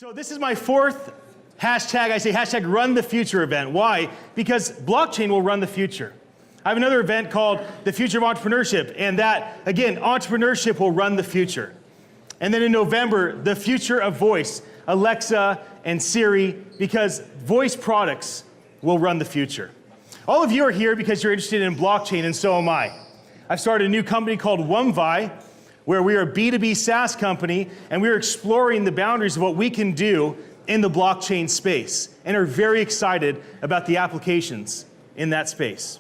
So this is my fourth hashtag, I say hashtag run the future event. Why? Because blockchain will run the future. I have another event called the Future of Entrepreneurship, and that, again, entrepreneurship will run the future. And then in November, the future of voice, Alexa and Siri, because voice products will run the future. All of you are here because you're interested in blockchain, and so am I. I've started a new company called WMVAI, where we are a B2B SaaS company, and we're exploring the boundaries of what we can do in the blockchain space, and are very excited about the applications in that space.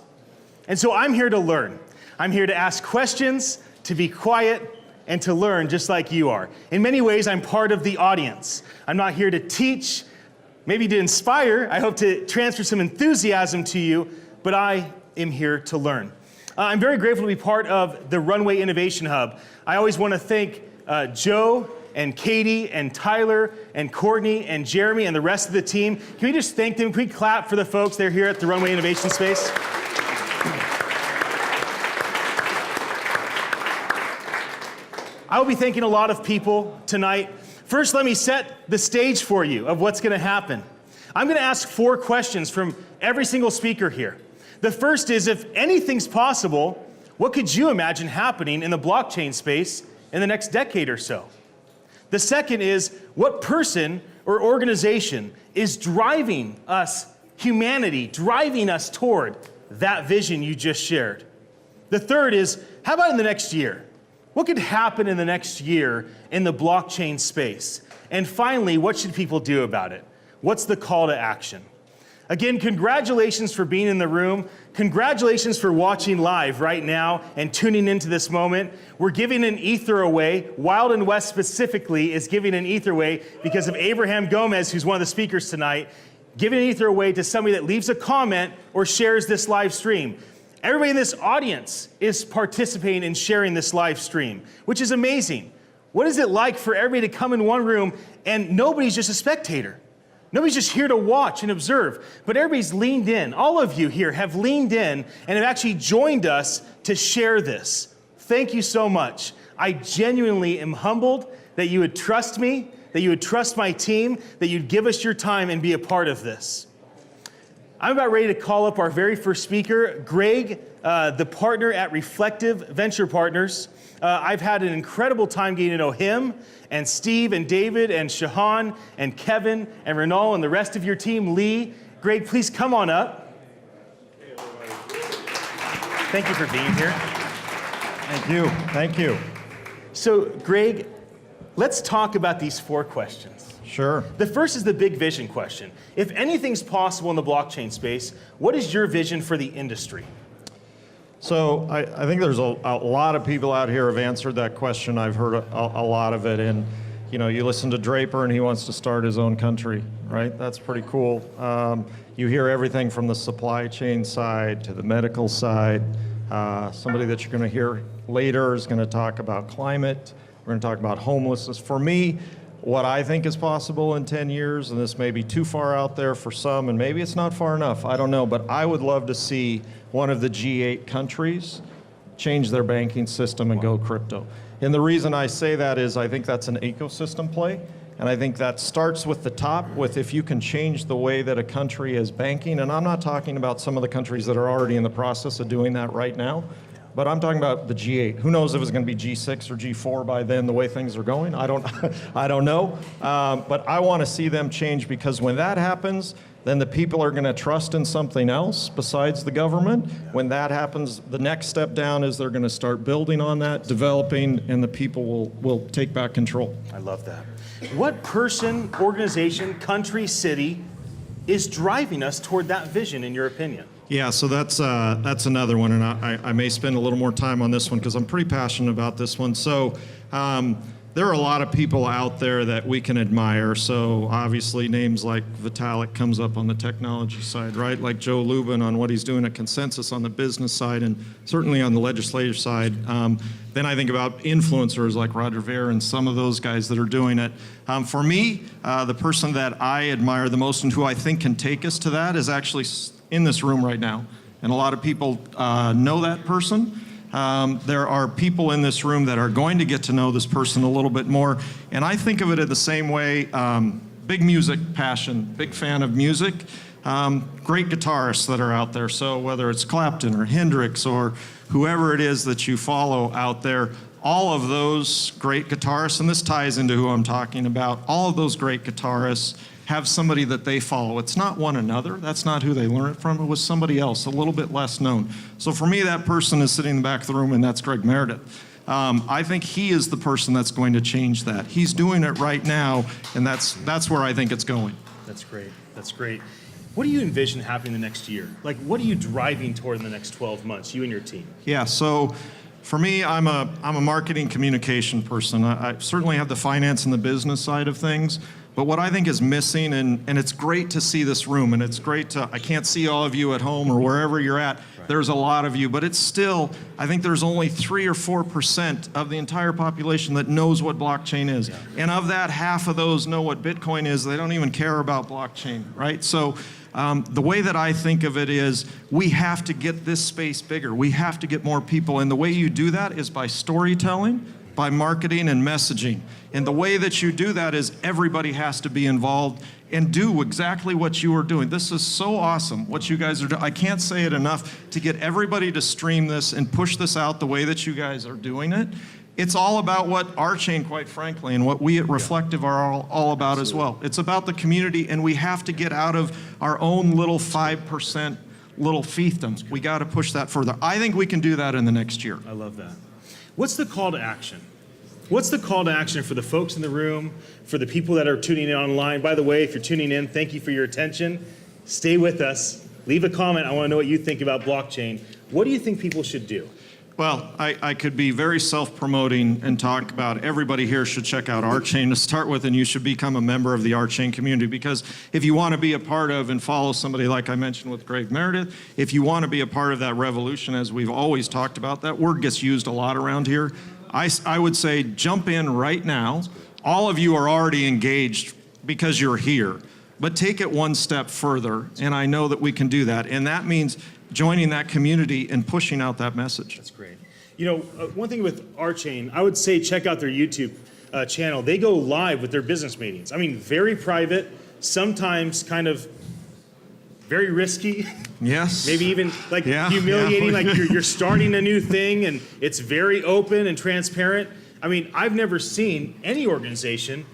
And so I'm here to learn. I'm here to ask questions, to be quiet, and to learn just like you are. In many ways, I'm part of the audience. I'm not here to teach, maybe to inspire. I hope to transfer some enthusiasm to you, but I am here to learn. I'm very grateful to be part of the Runway Innovation Hub. I always want to thank Joe and Katie and Tyler and Courtney and Jeremy and the rest of the team. Can we just thank them? Can we clap for the folks that are here at the Runway Innovation Space? I will be thanking a lot of people tonight. First, let me set the stage for you of what's going to happen. I'm going to ask 4 questions from every single speaker here. The first is, if anything's possible, what could you imagine happening in the blockchain space in the next decade or so? The second is, what person or organization is driving us, humanity, driving us toward that vision you just shared? The third is, how about in the next year? What could happen in the next year in the blockchain space? And finally, what should people do about it? What's the call to action? Again, congratulations for being in the room. Congratulations for watching live right now and tuning into this moment. We're giving an ether away. Wild and West specifically is giving an ether away because of Abraham Gomez, who's one of the speakers tonight, giving an ether away to somebody that leaves a comment or shares this live stream. Everybody in this audience is participating in sharing this live stream, which is amazing. What is it like for everybody to come in one room and nobody's just a spectator? Nobody's just here to watch and observe, but everybody's leaned in. All of you here have leaned in and have actually joined us to share this. Thank you so much. I genuinely am humbled that you would trust me, that you would trust my team, that you'd give us your time and be a part of this. I'm about ready to call up our very first speaker, Greg, the partner at Reflective Venture Partners. I've had an incredible time getting to know him and Steve and David and Shahan and Kevin and Renal and the rest of your team, Lee. Greg, please come on up. Thank you for being here. Thank you. Thank you. So, Greg, let's talk about these 4 questions. Sure. The first is the big vision question. If anything's possible in the blockchain space, what is your vision for the industry? So I think there's a lot of people out here have answered that question. I've heard a lot of it. And you know, you listen to Draper and he wants to start his own country, right? That's pretty cool. You hear everything from the supply chain side to the medical side. Somebody that you're going to hear later is going to talk about climate. We're going to talk about homelessness. For me, what I think is possible in 10 years, and this may be too far out there for some, and maybe it's not far enough, I don't know, but I would love to see one of the G8 countries change their banking system and go crypto. And the reason I say that is I think that's an ecosystem play, and I think that starts with the top, with if you can change the way that a country is banking, and I'm not talking about some of the countries that are already in the process of doing that right now, but I'm talking about the G8. Who knows if it's going to be G6 or G4 by then, the way things are going? I don't know. But I want to see them change, because when that happens, then the people are going to trust in something else besides the government. When that happens, the next step down is they're going to start building on that, developing, and the people will take back control. I love that. What person, organization, country, city is driving us toward that vision, in your opinion? Yeah, so that's another one, and I may spend a little more time on this one because I'm pretty passionate about this one. So there are a lot of people out there that we can admire. So obviously names like Vitalik comes up on the technology side, right? Like Joe Lubin on what he's doing at Consensus on the business side, and certainly on the legislative side. Then I think about influencers like Roger Ver and some of those guys that are doing it. For me, the person that I admire the most and who I think can take us to that is actually in this room right now. And a lot of people know that person. There are people in this room that are going to get to know this person a little bit more. And I think of it in the same way big music passion, big fan of music. Great guitarists that are out there. So whether it's Clapton or Hendrix or whoever it is that you follow out there, all of those great guitarists, and this ties into who I'm talking about, all of those great guitarists have somebody that they follow. It's not one another. That's not who they learn it from. It was somebody else, a little bit less known. So for me, that person is sitting in the back of the room, and that's Greg Meredith. I think he is the person that's going to change that. He's doing it right now, and that's where I think it's going. That's great. That's great. What do you envision happening the next year? Like, what are you driving toward in the next 12 months, you and your team? Yeah, so for me, I'm a marketing communication person. I certainly have the finance and the business side of things, but what I think is missing, and it's great to see this room, and it's great to, I can't see all of you at home or wherever you're at. Right. There's a lot of you, but it's still, I think there's only 3 or 4% of the entire population that knows what blockchain is. Yeah. And of that, half of those know what Bitcoin is. They don't even care about blockchain, right? So the way that I think of it is we have to get this space bigger. We have to get more people. And the way you do that is by storytelling, by marketing and messaging. And the way that you do that is everybody has to be involved and do exactly what you are doing. This is so awesome, what you guys are doing. I can't say it enough to get everybody to stream this and push this out the way that you guys are doing it. It's all about what our chain, quite frankly, and what we at Reflective are all about as well. It's about the community, and we have to get out of our own little 5% little fiefdoms. We got to push that further. I think we can do that in the next year. I love that. What's the call to action? What's the call to action for the folks in the room, for the people that are tuning in online? By the way, if you're tuning in, thank you for your attention. Stay with us. Leave a comment. I want to know what you think about blockchain. What do you think people should do? Well, I could be very self-promoting and talk about everybody here should check out our chain to start with, and you should become a member of the our chain community, because if you want to be a part of and follow somebody like I mentioned with Greg Meredith, if you want to be a part of that revolution, as we've always talked about, that word gets used a lot around here. I would say jump in right now. All of you are already engaged because you're here, but take it one step further, and I know that we can do that, and that means joining that community and pushing out that message. That's great. You know, one thing with our chain, I would say check out their YouTube channel. They go live with their business meetings. I mean, very private, sometimes kind of very risky. Yes. Maybe even like humiliating, like you're starting a new thing, and it's very open and transparent. I mean, I've never seen any organization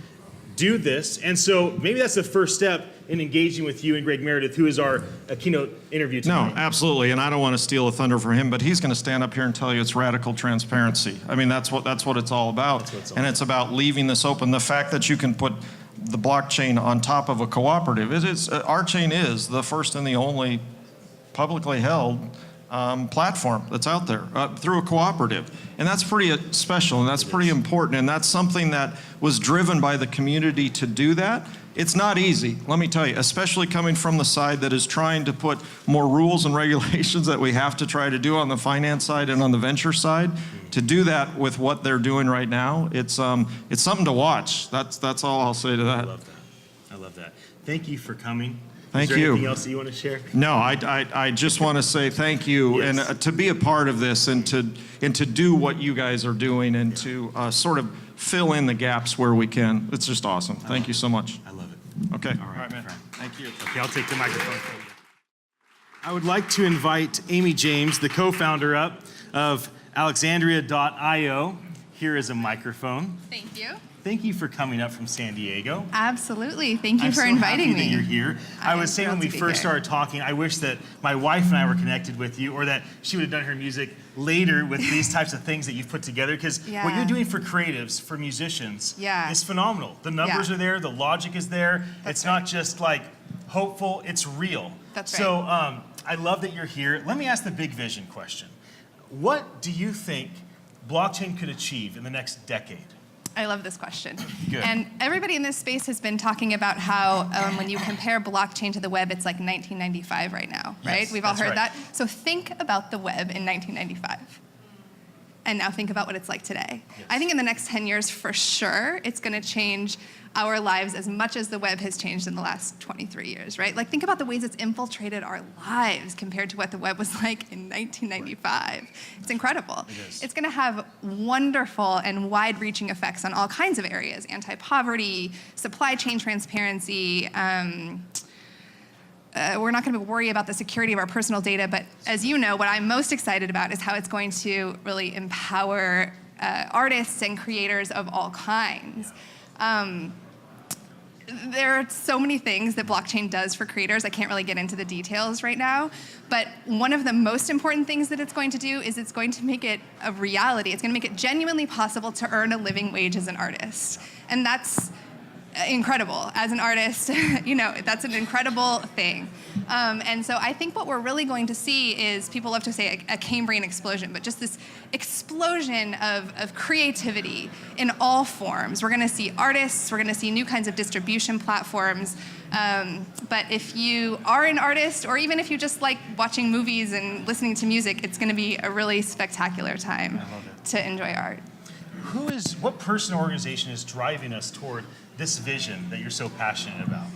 do this, and so maybe that's the first step in engaging with you and Greg Meredith, who is our keynote interview tonight. No, absolutely, and I don't want to steal a thunder from him, but he's going to stand up here and tell you it's radical transparency. I mean, that's what it's all about, it's about leaving this open. The fact that you can put the blockchain on top of a cooperative, our chain is the first and the only publicly held platform that's out there through a cooperative. And that's pretty special, and that's pretty important, and that's something that was driven by the community to do that. It's not easy, let me tell you, especially coming from the side that is trying to put more rules and regulations that we have to try to do on the finance side and on the venture side. To do that with what they're doing right now, it's something to watch. That's all I'll say to that. I love that. I love that. Thank you for coming. Thank you. you. Anything else that you want to share? No, I just want to say thank you, yes. And to be a part of this, and to do what you guys are doing, and to sort of fill in the gaps where we can. It's just awesome. Thank you so much. I love it. Okay. All right, man. Thank you. Okay, I'll take the microphone for you. I would like to invite Amy James, the co-founder of Alexandria.io. Here is a microphone. Thank you. Thank you for coming up from San Diego. Absolutely. Thank you for inviting me. I'm so happy that you're here. I was saying when we first started talking, I wish that my wife and I were connected with you, or that she would have done her music later with these types of things that you've put together, because what you're doing for creatives, for musicians, is phenomenal. The numbers are there, the logic is there. It's not just like hopeful, it's real. That's right. So I love that you're here. Let me ask the big vision question. What do you think blockchain could achieve in the next decade? I love this question. Good. And everybody in this space has been talking about how when you compare blockchain to the web, it's like 1995 right now, right? Yes, We've all heard right. that. So think about the web in 1995. and now think about what it's like today. Yes. I think in the next 10 years, for sure, it's going to change our lives as much as the web has changed in the last 23 years, right? Like, think about the ways it's infiltrated our lives compared to what the web was like in 1995. Right. It's incredible. It's going to have wonderful and wide-reaching effects on all kinds of areas: anti-poverty, supply chain transparency. We're not going to worry about the security of our personal data, but as you know, what I'm most excited about is how it's going to really empower artists and creators of all kinds. There are so many things that blockchain does for creators. I can't really get into the details right now, but one of the most important things that it's going to do is it's going to make it a reality. It's going to make it genuinely possible to earn a living wage as an artist. And that's incredible. As an artist, you know, that's an incredible thing. And so I think what we're really going to see is, people love to say a Cambrian explosion, but just this explosion of creativity in all forms. We're going to see artists, we're going to see new kinds of distribution platforms. But if you are an artist, or even if you just like watching movies and listening to music, it's going to be a really spectacular time to enjoy art. What person or organization is driving us toward this vision that you're so passionate about?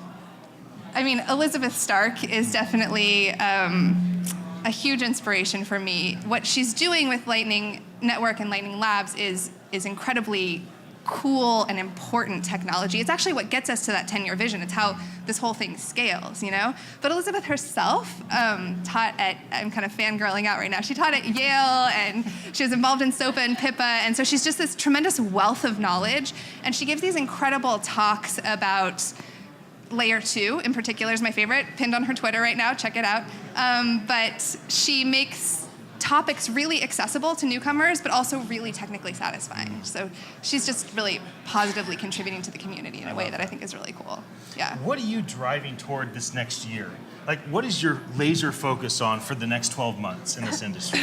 I mean, Elizabeth Stark is definitely a huge inspiration for me. What she's doing with Lightning Network and Lightning Labs is incredibly cool and important technology. It's actually what gets us to that 10-year vision. It's how this whole thing scales, you know? But Elizabeth herself taught at, I'm kind of fangirling out right now, she taught at Yale, and she was involved in SOPA and PIPA, and so she's just this tremendous wealth of knowledge, and she gives these incredible talks about Layer 2, in particular, is my favorite, pinned on her Twitter right now, check it out. But she makes topics really accessible to newcomers, but also really technically satisfying. So she's just really positively contributing to the community in a way that I think is really cool. Yeah. What are you driving toward this next year? Like, what is your laser focus on for the next 12 months in this industry?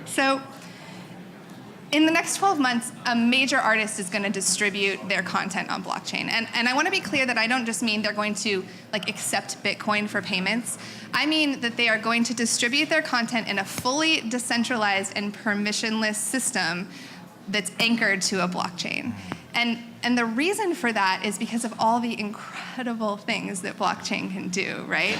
So, in the next 12 months, a major artist is going to distribute their content on blockchain. And I want to be clear that I don't just mean they're going to like accept Bitcoin for payments. I mean that they are going to distribute their content in a fully decentralized and permissionless system that's anchored to a blockchain. And the reason for that is because of all the incredible things that blockchain can do, right?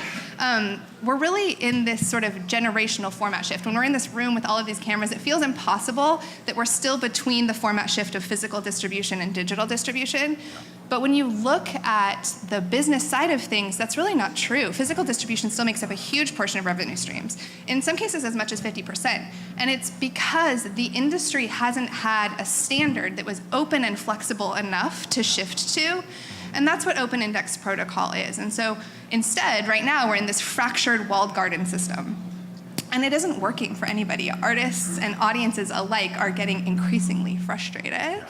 We're really in this sort of generational format shift. When we're in this room with all of these cameras, it feels impossible that we're still between the format shift of physical distribution and digital distribution. But when you look at the business side of things, that's really not true. Physical distribution still makes up a huge portion of revenue streams, in some cases as much as 50%. And it's because the industry hasn't had a standard that was open and flexible enough to shift to. And that's what Open Index Protocol is. And so instead, right now, we're in this fractured walled garden system. And it isn't working for anybody. Artists and audiences alike are getting increasingly frustrated.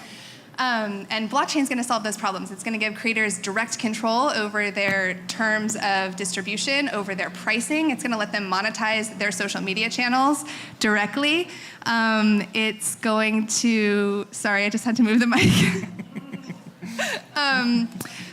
And blockchain is going to solve those problems. It's going to give creators direct control over their terms of distribution, over their pricing. It's going to let them monetize their social media channels directly. It's going to, sorry, I just had to move the mic.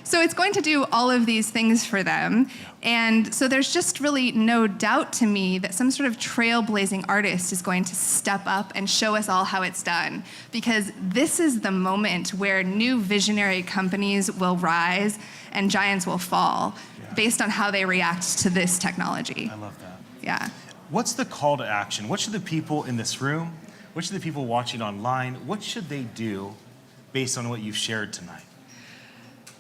So it's going to do all of these things for them. And so there's just really no doubt to me that some sort of trailblazing artist is going to step up and show us all how it's done. Because this is the moment where new visionary companies will rise and giants will fall based on how they react to this technology. I love that. Yeah. What's the call to action? What should the people in this room, what should the people watching online, what should they do based on what you've shared tonight?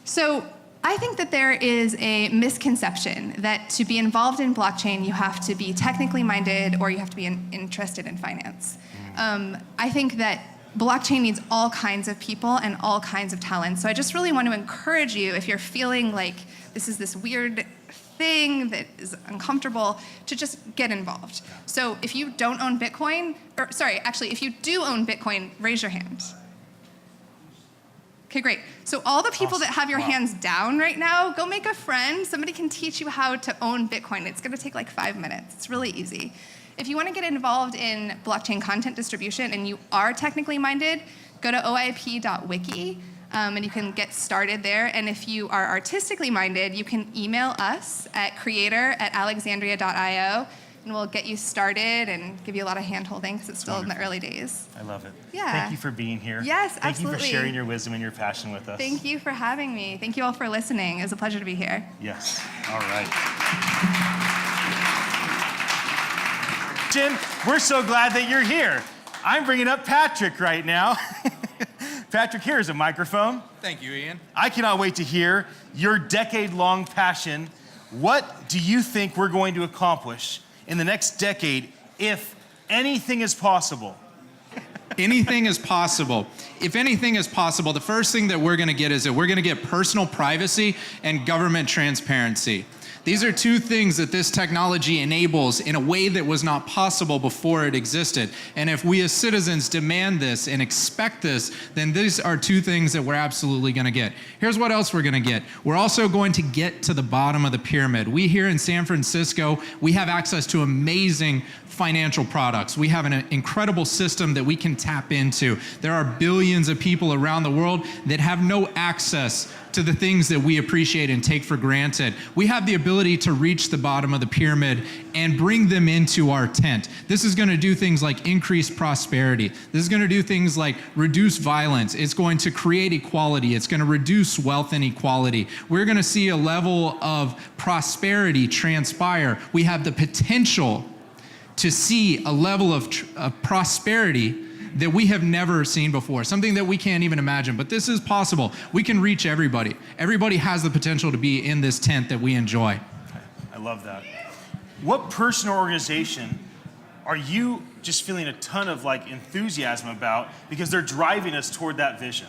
So I think that there is a misconception that to be involved in blockchain, you have to be technically minded or you have to be interested in finance. I think that blockchain needs all kinds of people and all kinds of talent. So I just really want to encourage you, if you're feeling like this is this weird thing that is uncomfortable, to just get involved. So if you don't own Bitcoin, or sorry, actually, if you do own Bitcoin, raise your hand. Okay, great. So all the people that have your hands down right now, go make a friend. Somebody can teach you how to own Bitcoin. It's going to take like 5 minutes. It's really easy. If you want to get involved in blockchain content distribution and you are technically minded, go to oip.wiki and you can get started there. And if you are artistically minded, you can email us at creator@alexandria.io and we'll get you started and give you a lot of hand-holding because it's still in the early days. I love it. Yeah. Thank you for being here. Yes, Thank you absolutely. for sharing your wisdom and your passion with us. Thank you for having me. Thank you all for listening. It was a pleasure to be here. Yes. All right. Jim, we're so glad that you're here. I'm bringing up Patrick right now. Patrick, here's a microphone. Thank you, Ian. I cannot wait to hear your decade-long passion. What do you think we're going to accomplish in the next decade if anything is possible? Anything is possible. If anything is possible, the first thing that we're going to get is that we're going to get personal privacy and government transparency. These are two things that this technology enables in a way that was not possible before it existed. And if we as citizens demand this and expect this, then these are two things that we're absolutely going to get. Here's what else we're going to get. We're also going to get to the bottom of the pyramid. We here in San Francisco, we have access to amazing financial products. We have an incredible system that we can tap into. There are billions of people around the world that have no access to the things that we appreciate and take for granted. We have the ability to reach the bottom of the pyramid and bring them into our tent. This is going to do things like increase prosperity. This is going to do things like reduce violence. It's going to create equality. It's going to reduce wealth inequality. We're going to see a level of prosperity transpire. We have the potential to see a level of prosperity that we have never seen before, something that we can't even imagine. But this is possible. We can reach everybody. Everybody has the potential to be in this tent that we enjoy. I love that. What person or organization are you just feeling a ton of enthusiasm about because they're driving us toward that vision?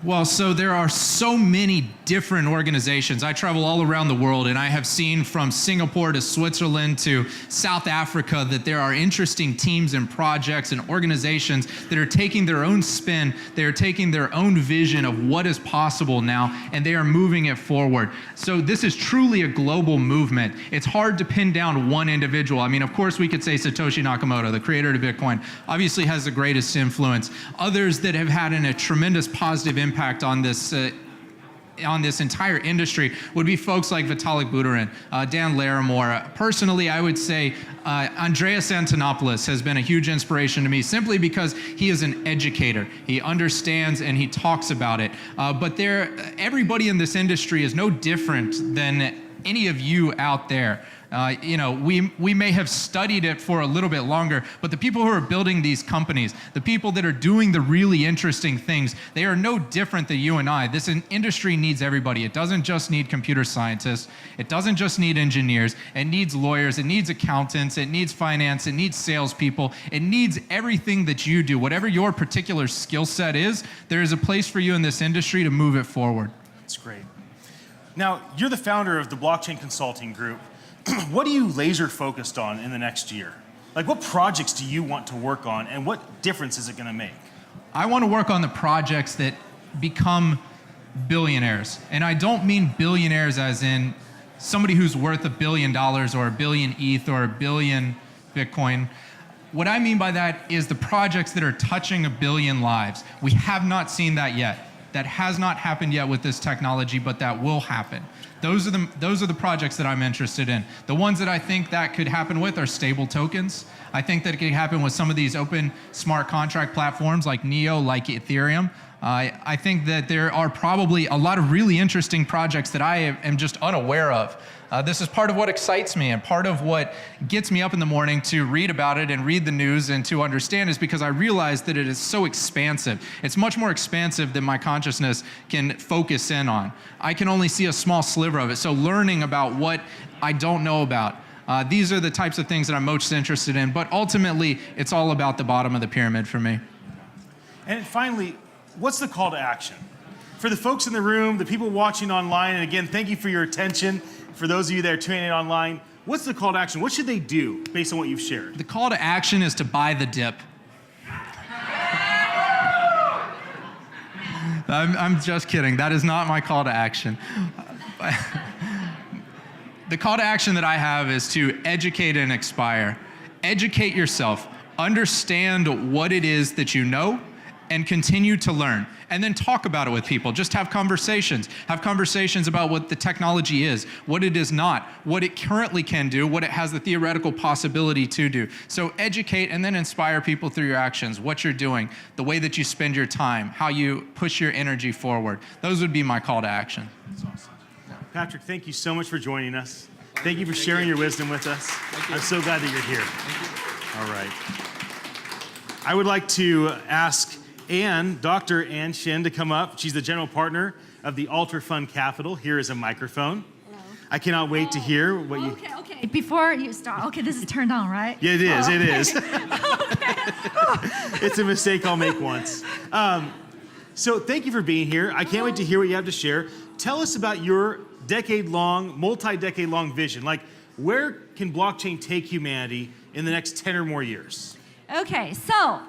Well, so there are so many different organizations. I travel all around the world, and I have seen from Singapore to Switzerland to South Africa that there are interesting teams and projects and organizations that are taking their own spin, they are taking their own vision of what is possible now, and they are moving it forward. So this is truly a global movement. It's hard to pin down one individual. I mean, of course, we could say Satoshi Nakamoto, the creator of Bitcoin, obviously has the greatest influence. Others that have had a tremendous positive impact on this entire industry would be folks like Vitalik Buterin, Dan Larimore. Personally, I would say Andreas Antonopoulos has been a huge inspiration to me simply because he is an educator. He understands and he talks about it. But everybody in this industry is no different than any of you out there. We may have studied it for a little bit longer, but the people who are building these companies, the people that are doing the really interesting things, they are no different than you and I. This industry needs everybody. It doesn't just need computer scientists. It doesn't just need engineers. It needs lawyers. It needs accountants. It needs finance. It needs salespeople. It needs everything that you do. Whatever your particular skill set is, there is a place for you in this industry to move it forward. That's great. Now, you're the founder of the Blockchain Consulting Group. What are you laser focused on in the next year? What projects do you want to work on, and what difference is it going to make? I want to work on the projects that become billionaires. And I don't mean billionaires as in somebody who's worth $1 billion or $1 billion ETH or $1 billion Bitcoin. What I mean by that is the projects that are touching 1 billion lives. We have not seen that yet. That has not happened yet with this technology, but that will happen. Those are the projects that I'm interested in. The ones that I think that could happen with are stable tokens. I think that it could happen with some of these open smart contract platforms like Neo, like Ethereum. I think that there are probably a lot of really interesting projects that I am just unaware of. This is part of what excites me and part of what gets me up in the morning to read about it and read the news and to understand is because I realize that it is so expansive. It's much more expansive than my consciousness can focus in on. I can only see a small sliver of it. So learning about what I don't know about, these are the types of things that I'm most interested in. But ultimately, it's all about the bottom of the pyramid for me. And finally, what's the call to action? For the folks in the room, the people watching online, and again, thank you for your attention. For those of you that are tuning in online, what's the call to action? What should they do based on what you've shared? The call to action is to buy the dip. I'm just kidding. That is not my call to action. The call to action that I have is to educate and inspire. Educate yourself. Understand what it is that you know and continue to learn, and then talk about it with people. Just have conversations. Have conversations about what the technology is, what it is not, what it currently can do, what it has the theoretical possibility to do. So educate and then inspire people through your actions, what you're doing, the way that you spend your time, how you push your energy forward. Those would be my call to action. That's awesome. Patrick, thank you so much for joining us. Thank you for sharing your wisdom with us. I'm so glad that you're here. All right. I would like to ask Dr. Ann Shin to come up. She's the general partner of the Alter Fund Capital. Here is a microphone. Hello. I cannot wait to hear what you... Okay. Before you start, this is turned on, right? Yeah, it is, okay. it is. It's a mistake I'll make once. So thank you for being here. I can't wait to hear what you have to share. Tell us about your decade-long, multi-decade-long vision. Like, where can blockchain take humanity in the next 10 or more years? Okay, so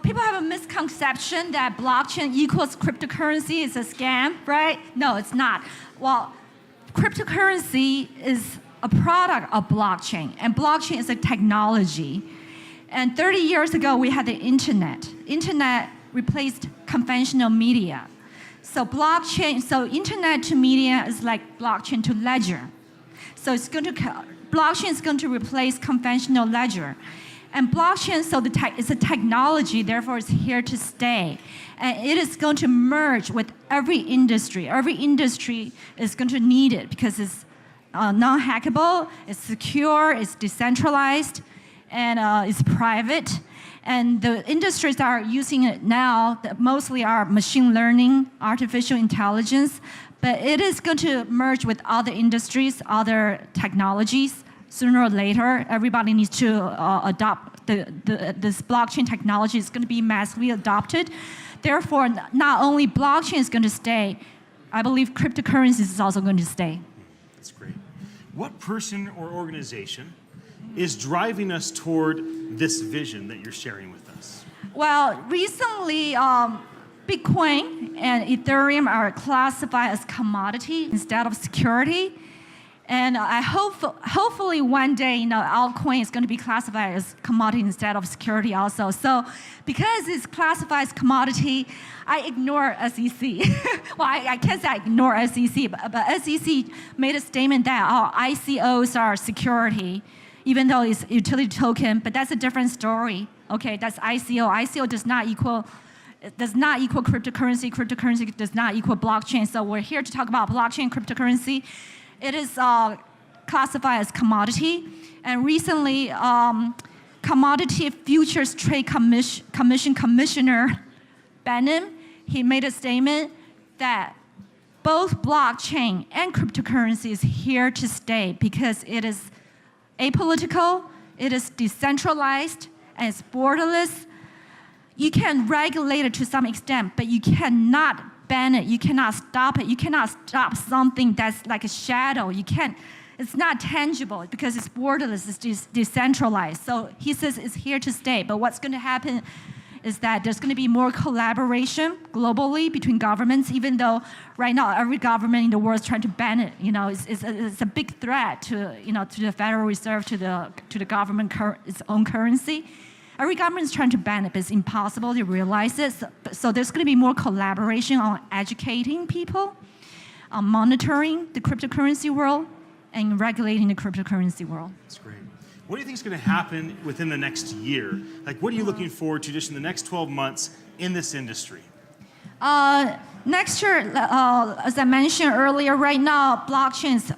people have a misconception that blockchain equals cryptocurrency is a scam, right? No, it's not. Well, cryptocurrency is a product of blockchain, and blockchain is a technology. And 30 years ago, we had the internet. Internet replaced conventional media. So internet to media is like blockchain to ledger. So blockchain is going to replace conventional ledger. And blockchain, it's a technology, therefore it's here to stay. And it is going to merge with every industry. Every industry is going to need it because it's non-hackable, it's secure, it's decentralized, and it's private. And the industries that are using it now mostly are machine learning, artificial intelligence, but it is going to merge with other industries, other technologies. Sooner or later, everybody needs to adopt this blockchain technology. Is going to be massively adopted. Therefore, not only blockchain is going to stay, I believe cryptocurrencies is also going to stay. That's great. What person or organization is driving us toward this vision that you're sharing with us? Well, recently, Bitcoin and Ethereum are classified as commodity instead of security. And hopefully one day, altcoin is going to be classified as commodity instead of security also. So because it's classified as commodity, I ignore SEC. Well, I can't say I ignore SEC, but SEC made a statement that ICOs are security, even though it's utility token, but that's a different story. Okay, that's ICO. ICO does not equal cryptocurrency. Cryptocurrency does not equal blockchain. So we're here to talk about blockchain cryptocurrency. It is classified as commodity. And recently, Commodity Futures Trade Commission Commissioner Benham, he made a statement that both blockchain and cryptocurrency is here to stay because it is apolitical, it is decentralized, and it's borderless. You can regulate it to some extent, but you cannot ban it, you cannot stop it, you cannot stop something that's like a shadow. It's not tangible because it's borderless, it's decentralized. So he says it's here to stay, but what's going to happen is that there's going to be more collaboration globally between governments, even though right now every government in the world is trying to ban it. It's a big threat to the Federal Reserve, to the government, its own currency. Every government is trying to ban it, but it's impossible to realize it. So there's going to be more collaboration on educating people, on monitoring the cryptocurrency world, and regulating the cryptocurrency world. That's great. What do you think is going to happen within the next year? Like, what are you looking forward to just in the next 12 months in this industry? Next year, as I mentioned earlier, right now, blockchain is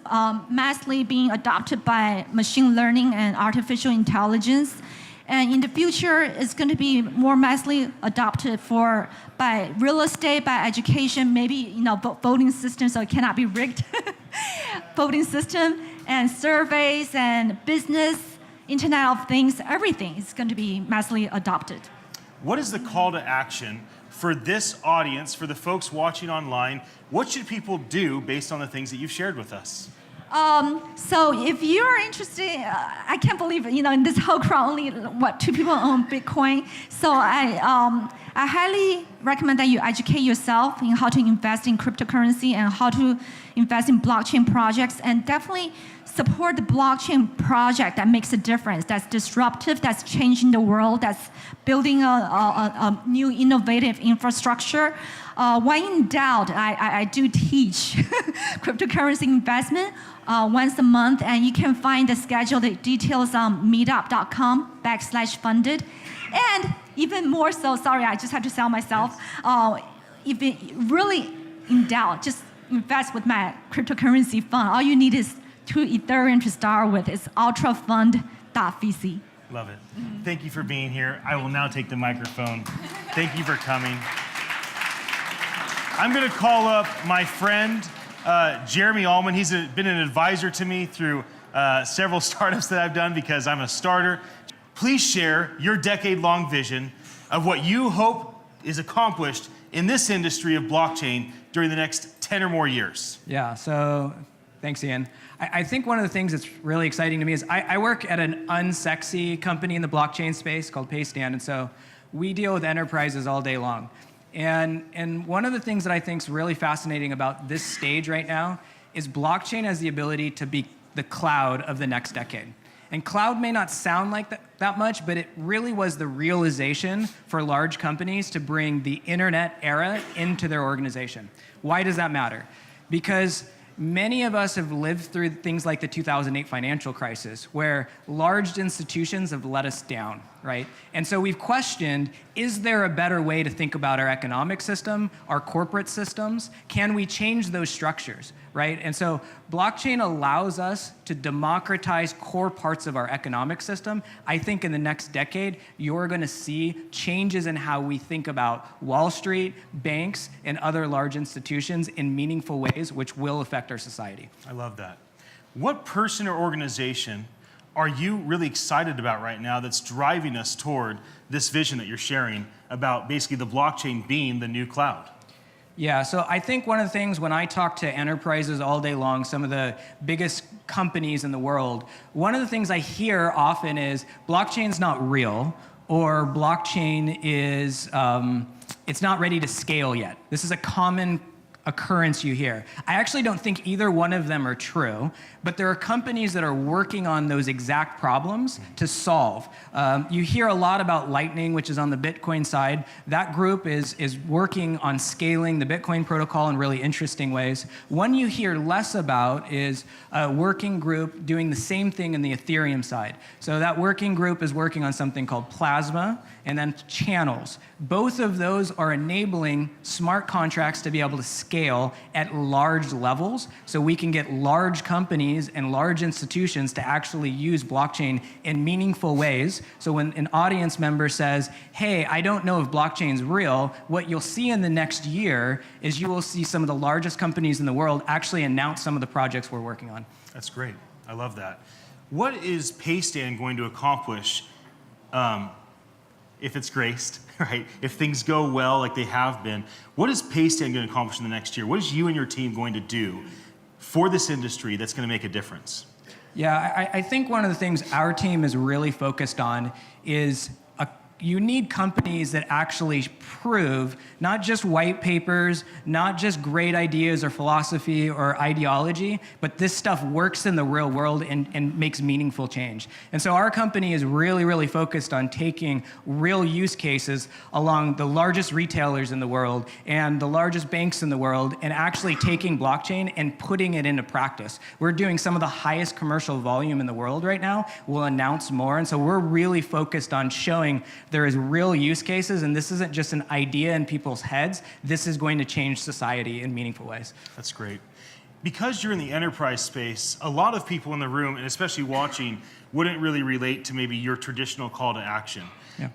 massively being adopted by machine learning and artificial intelligence. And in the future, it's going to be more massively adopted by real estate, by education, maybe voting system, so it cannot be rigged. Voting system and surveys and business, Internet of Things, everything is going to be massively adopted. What is the call to action for this audience, for the folks watching online? What should people do based on the things that you've shared with us? So if you're interested, I can't believe in this whole crowd only 2 people own Bitcoin. So I highly recommend that you educate yourself in how to invest in cryptocurrency and how to invest in blockchain projects, and definitely support the blockchain project that makes a difference, that's disruptive, that's changing the world, that's building a new innovative infrastructure. When in doubt, I do teach cryptocurrency investment once a month, and you can find the schedule, the details on meetup.com/funded. And even more so, sorry, I just had to sell myself. If it really in doubt, just invest with my cryptocurrency fund. All you need is 2 Ethereum to start with. It's ultrafund.vc. Love it. Thank you for being here. I will now take the microphone. Thank you for coming. I'm going to call up my friend, Jeremy Allman. He's been an advisor to me through several startups that I've done because I'm a starter. Please share your decade-long vision of what you hope is accomplished in this industry of blockchain during the next 10 or more years. Yeah, so thanks, Ian. I think one of the things that's really exciting to me is I work at an unsexy company in the blockchain space called Paystand, and so we deal with enterprises all day long. And one of the things that I think is really fascinating about this stage right now is blockchain has the ability to be the cloud of the next decade. And cloud may not sound like that much, but it really was the realization for large companies to bring the internet era into their organization. Why does that matter? Because many of us have lived through things like the 2008 financial crisis, where large institutions have let us down, right? And so we've questioned, is there a better way to think about our economic system, our corporate systems? Can we change those structures, right? And so blockchain allows us to democratize core parts of our economic system. I think in the next decade, you're gonna see changes in how we think about Wall Street, banks, and other large institutions in meaningful ways, which will affect our society. I love that. What person or organization are you really excited about right now that's driving us toward this vision that you're sharing about basically the blockchain being the new cloud? Yeah, so I think one of the things when I talk to enterprises all day long, some of the biggest companies in the world, one of the things I hear often is blockchain's not real, or blockchain is, it's not ready to scale yet. This is a common occurrence you hear. I actually don't think either one of them are true, but there are companies that are working on those exact problems to solve. You hear a lot about Lightning, which is on the Bitcoin side. That group is working on scaling the Bitcoin protocol in really interesting ways. One you hear less about is a working group doing the same thing in the Ethereum side. So that working group is working on something called Plasma and then channels. Both of those are enabling smart contracts to be able to scale at large levels, so we can get large companies and large institutions to actually use blockchain in meaningful ways. So when an audience member says, hey, I don't know if blockchain's real, what you'll see in the next year is you will see some of the largest companies in the world actually announce some of the projects we're working on. That's great. I love that. What is Paystand going to accomplish if it's graced, right? If things go well like they have been, what is Paystand going to accomplish in the next year? What is you and your team going to do for this industry that's going to make a difference? Yeah, I think one of the things our team is really focused on is you need companies that actually prove not just white papers, not just great ideas or philosophy or ideology, but this stuff works in the real world and makes meaningful change. And so our company is really, really focused on taking real use cases along the largest retailers in the world and the largest banks in the world and actually taking blockchain and putting it into practice. We're doing some of the highest commercial volume in the world right now. We'll announce more. And so we're really focused on showing there is real use cases, and this isn't just an idea in people's heads. This is going to change society in meaningful ways. That's great. Because you're in the enterprise space, a lot of people in the room, and especially watching, wouldn't really relate to maybe your traditional call to action. Yeah.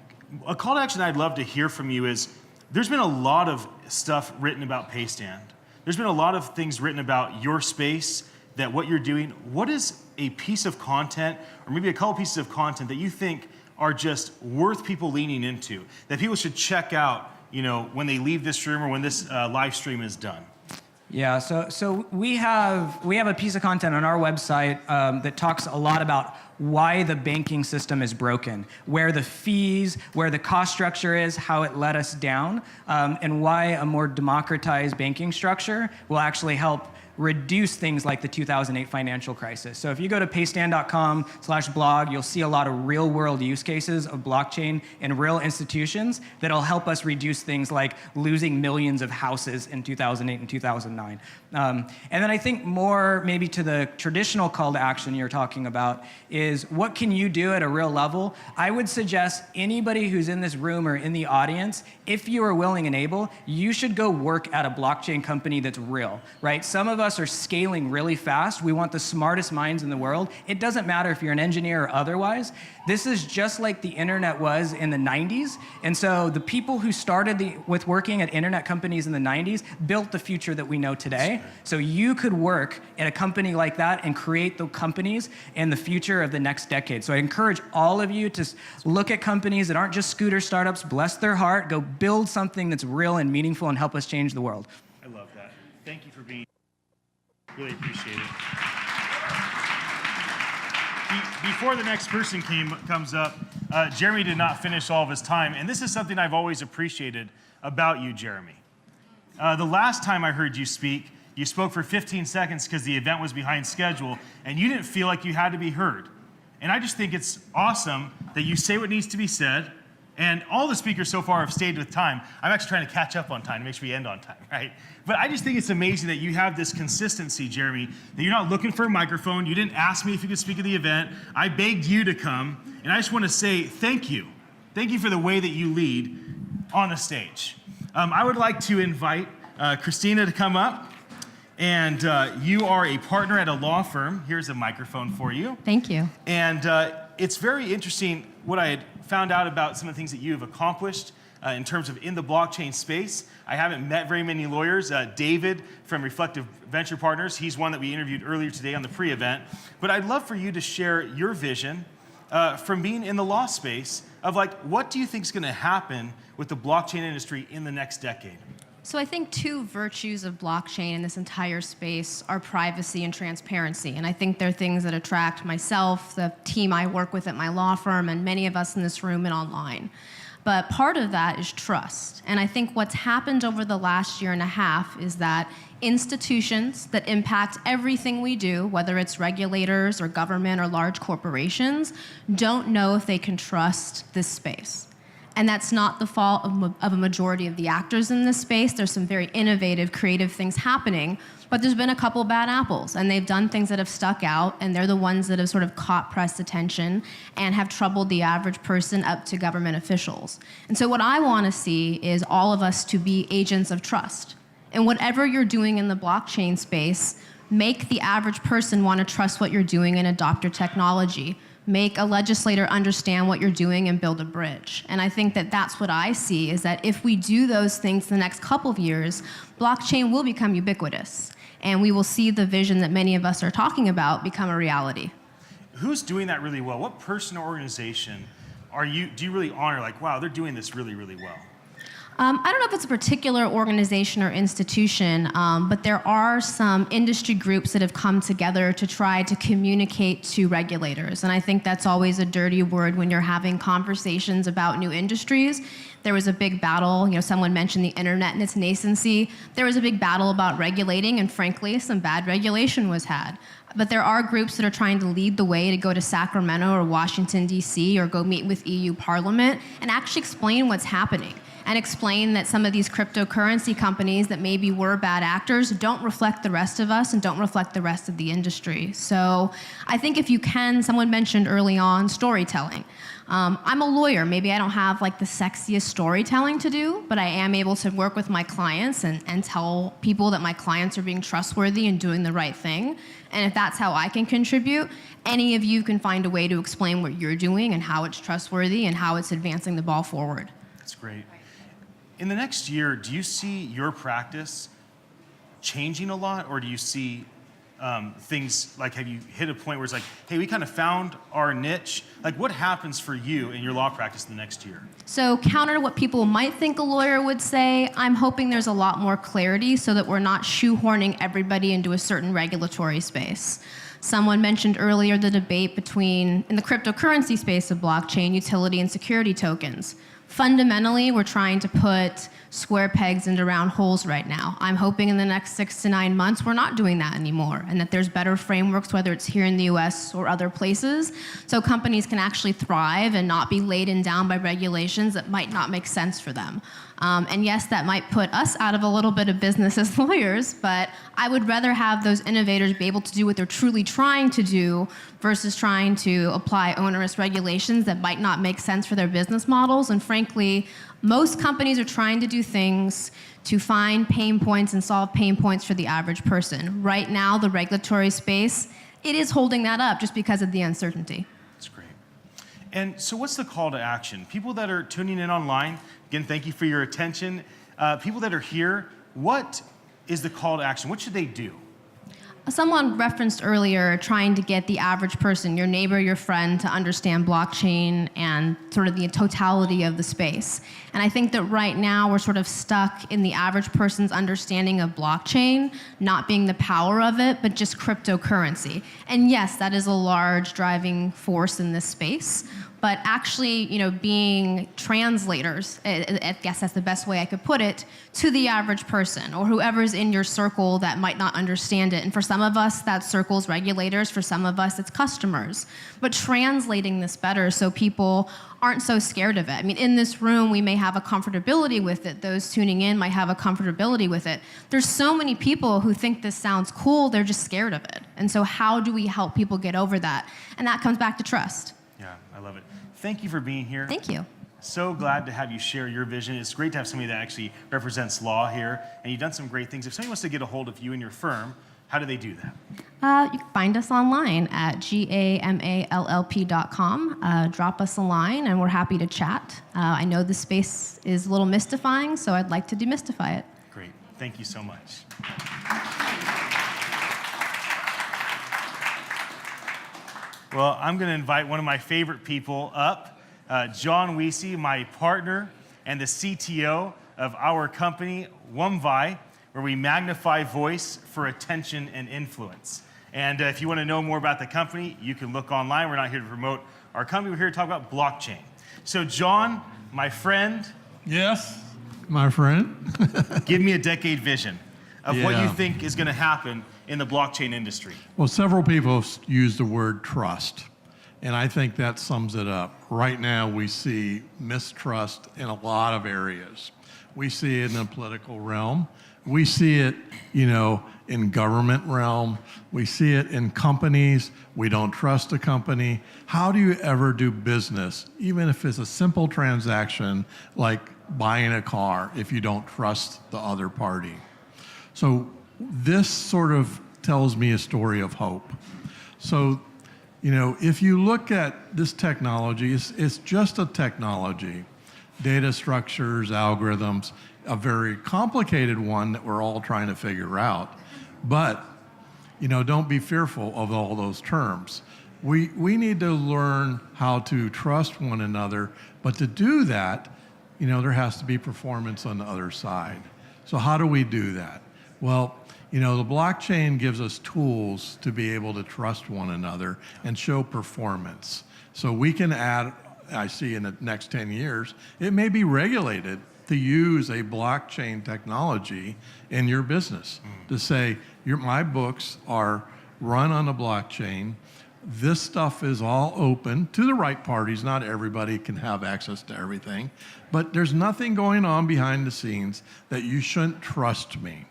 A call to action I'd love to hear from you is, there's been a lot of stuff written about Paystand. There's been a lot of things written about your space, that what you're doing. What is a piece of content, or maybe a couple pieces of content that you think are just worth people leaning into, that people should check out, you know, when they leave this room or when this live stream is done? Yeah, so we have a piece of content on our website that talks a lot about why the banking system is broken, where the fees, where the cost structure is, how it let us down, and why a more democratized banking structure will actually help reduce things like the 2008 financial crisis. So if you go to paystand.com/blog, you'll see a lot of real world use cases of blockchain in real institutions that'll help us reduce things like losing millions of houses in 2008 and 2009. And then I think more maybe to the traditional call to action you're talking about is what can you do at a real level? I would suggest anybody who's in this room or in the audience, if you are willing and able, you should go work at a blockchain company that's real, right? Some of us are scaling really fast. We want the smartest minds in the world. It doesn't matter if you're an engineer or otherwise. This is just like the internet was in the 90s. And so the people who started with working at internet companies in the 90s built the future that we know today. So you could work at a company like that and create the companies and the future of the next decade. So I encourage all of you to look at companies that aren't just scooter startups, bless their heart, go build something that's real and meaningful and help us change the world. I love that. Thank you for being really appreciate it. Before the next person comes up, Jeremy did not finish all of his time, and this is something I've always appreciated about you, Jeremy. The last time I heard you speak, you spoke for 15 seconds because the event was behind schedule, and you didn't feel like you had to be heard. And I just think it's awesome that you say what needs to be said, and all the speakers so far have stayed with time. I'm actually trying to catch up on time to make sure we end on time, right? But I just think it's amazing that you have this consistency, Jeremy, that you're not looking for a microphone. You didn't ask me if you could speak at the event. I begged you to come, and I just want to say thank you. Thank you for the way that you lead on the stage. I would like to invite Christina to come up. And you are a partner at a law firm. Here's a microphone for you. Thank you. And it's very interesting what I had found out about some of the things that you have accomplished in terms of in the blockchain space. I haven't met very many lawyers. David from Reflective Venture Partners, he's one that we interviewed earlier today on the pre-event. But I'd love for you to share your vision from being in the law space of like, what do you think is going to happen with the blockchain industry in the next decade? So I think two virtues of blockchain in this entire space are privacy and transparency. And I think they're things that attract myself, the team I work with at my law firm, and many of us in this room and online. But part of that is trust. And I think what's happened over the last year and a half is that institutions that impact everything we do, whether it's regulators or government or large corporations, don't know if they can trust this space. And that's not the fault of a majority of the actors in this space. There's some very innovative, creative things happening, but there's been a couple bad apples, and they've done things that have stuck out, and they're the ones that have sort of caught press attention and have troubled the average person up to government officials. And so what I want to see is all of us to be agents of trust. And whatever you're doing in the blockchain space, make the average person want to trust what you're doing and adopt your technology. Make a legislator understand what you're doing and build a bridge. And I think that that's what I see, is that if we do those things in the next couple of years, blockchain will become ubiquitous. And we will see the vision that many of us are talking about become a reality. Who's doing that really well? What person or organization do you really honor, like, wow, they're doing this really, really well? I don't know if it's a particular organization or institution, but there are some industry groups that have come together to try to communicate to regulators. And I think that's always a dirty word when you're having conversations about new industries. There was a big battle, someone mentioned the internet and its nascency. There was a big battle about regulating, and frankly, some bad regulation was had. But there are groups that are trying to lead the way to go to Sacramento or Washington, D.C., or go meet with EU Parliament and actually explain what's happening. And explain that some of these cryptocurrency companies that maybe were bad actors don't reflect the rest of us and don't reflect the rest of the industry. So I think if you can, someone mentioned early on storytelling. I'm a lawyer. Maybe I don't have like the sexiest storytelling to do, but I am able to work with my clients and tell people that my clients are being trustworthy and doing the right thing. And if that's how I can contribute, any of you can find a way to explain what you're doing and how it's trustworthy and how it's advancing the ball forward. That's great. In the next year, do you see your practice changing a lot, or do you see things, like have you hit a point where it's like, hey, we kind of found our niche? Like what happens for you in your law practice in the next year? So counter to what people might think a lawyer would say, I'm hoping there's a lot more clarity so that we're not shoehorning everybody into a certain regulatory space. Someone mentioned earlier the debate between, in the cryptocurrency space of blockchain, utility and security tokens. Fundamentally, we're trying to put square pegs into round holes right now. I'm hoping in the next 6 to 9 months we're not doing that anymore, and that there's better frameworks, whether it's here in the US or other places, so companies can actually thrive and not be laden down by regulations that might not make sense for them. And yes, that might put us out of a little bit of business as lawyers, but I would rather have those innovators be able to do what they're truly trying to do versus trying to apply onerous regulations that might not make sense for their business models. And frankly, most companies are trying to do things to find pain points and solve pain points for the average person. Right now, the regulatory space, it is holding that up just because of the uncertainty. That's great. And so what's the call to action? People that are tuning in online, again, thank you for your attention. People that are here, what is the call to action? What should they do? Someone referenced earlier trying to get the average person, your neighbor, your friend, to understand blockchain and sort of the totality of the space. And I think that right now we're sort of stuck in the average person's understanding of blockchain, not being the power of it, but just cryptocurrency. And yes, that is a large driving force in this space. But actually, being translators, I guess that's the best way I could put it, to the average person or whoever's in your circle that might not understand it. And for some of us, that circle's regulators. For some of us, it's customers. But translating this better so people aren't so scared of it. I mean, in this room, we may have a comfortability with it. Those tuning in might have a comfortability with it. There's so many people who think this sounds cool, they're just scared of it. And so how do we help people get over that? And that comes back to trust. Yeah, I love it. Thank you for being here. Thank you. So glad to have you share your vision. It's great to have somebody that actually represents law here, and you've done some great things. If somebody wants to get a hold of you and your firm, how do they do that? You can find us online at gamallp.com. Drop us a line, and we're happy to chat. I know this space is a little mystifying, so I'd like to demystify it. Great. Thank you so much. Well, I'm going to invite one of my favorite people up, John Weesey, my partner and the CTO of our company, WMVAI, where we magnify voice for attention and influence. And if you want to know more about the company, you can look online. We're not here to promote our company. We're here to talk about blockchain. So, John, my friend. Yes, my friend. Give me a decade vision of what Yeah. you think is going to happen in the blockchain industry. Well, several people have used the word trust, and I think that sums it up. Right now, we see mistrust in a lot of areas. We see it in the political realm. We see it, in government realm. We see it in companies. We don't trust a company. How do you ever do business, even if it's a simple transaction like buying a car, if you don't trust the other party? So this sort of tells me a story of hope. So, if you look at this technology, it's just a technology. Data structures, algorithms, a very complicated one that we're all trying to figure out. But, don't be fearful of all those terms. We need to learn how to trust one another, but to do that, there has to be performance on the other side. So how do we do that? Well, the blockchain gives us tools to be able to trust one another and show performance. So we can add, I see in the next 10 years, it may be regulated to use a blockchain technology in your business to say, my books are run on a blockchain. This stuff is all open to the right parties. Not everybody can have access to everything, but there's nothing going on behind the scenes that you shouldn't trust me.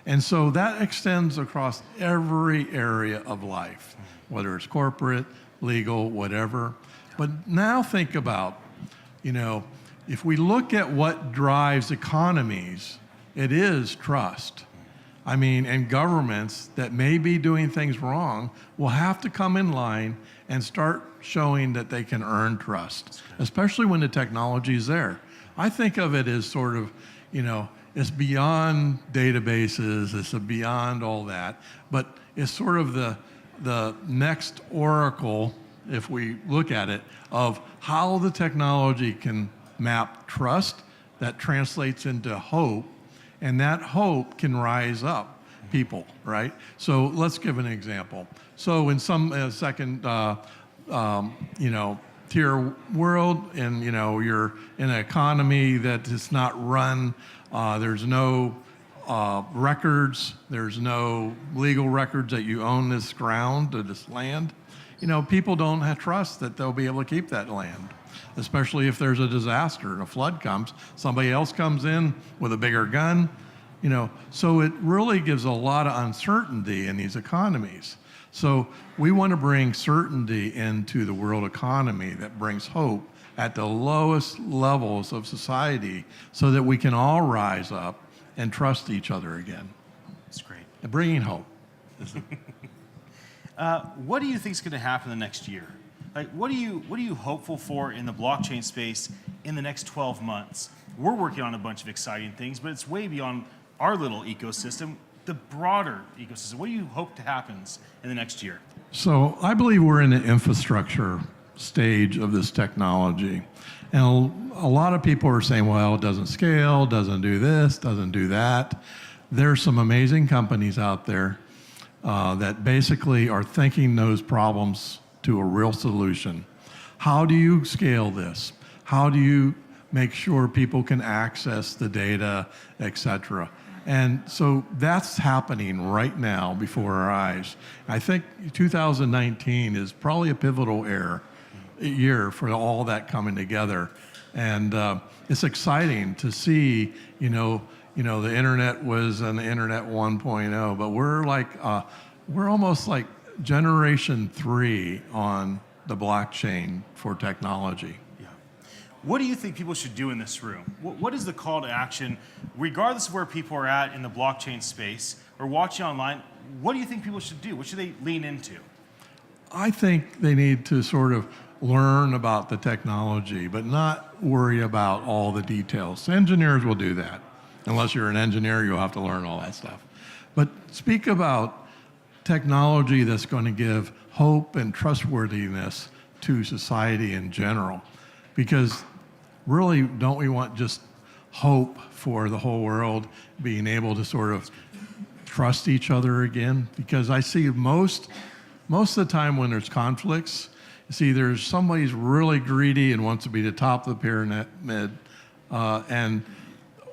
And so that extends across every area of life, whether it's corporate, legal, whatever. But now think about, if we look at what drives economies, it is trust. And governments that may be doing things wrong will have to come in line and start showing that they can earn trust, especially when the technology is there. I think of it as sort of, it's beyond databases, it's beyond all that, but it's sort of the next oracle, if we look at it, of how the technology can map trust that translates into hope, and that hope can rise up people, right? So let's give an example. So in some second, tier world, and you're in an economy that is not run, there's no records, there's no legal records that you own this ground or this land. People don't have trust that they'll be able to keep that land, especially if there's a disaster and a flood comes. Somebody else comes in with a bigger gun, So it really gives a lot of uncertainty in these economies. So we want to bring certainty into the world economy that brings hope at the lowest levels of society so that we can all rise up and trust each other again. That's great. And bringing hope. What do you think is going to happen the next year? Like, what are you hopeful for in the blockchain space in the next 12 months? We're working on a bunch of exciting things, but it's way beyond our little ecosystem, the broader ecosystem. What do you hope to happens in the next year? So I believe we're in the infrastructure stage of this technology. And a lot of people are saying, well, it doesn't scale, doesn't do this, doesn't do that. There's some amazing companies out there that basically are thinking those problems to a real solution. How do you scale this? How do you make sure people can access the data, et cetera? And so that's happening right now before our eyes. I think 2019 is probably a pivotal year for all that coming together. And it's exciting to see, the internet was an internet 1.0, but we're almost like generation 3 on the blockchain for technology. What do you think people should do in this room? What is the call to action, regardless of where people are at in the blockchain space or watching online? What do you think people should do? What should they lean into? I think they need to sort of learn about the technology, but not worry about all the details. Engineers will do that. Unless you're an engineer, you'll have to learn all that stuff. But speak about technology that's going to give hope and trustworthiness to society in general. Because really, don't we want just hope for the whole world being able to sort of trust each other again? Because I see most of the time when there's conflicts, it's either somebody's really greedy and wants to be the top of the pyramid,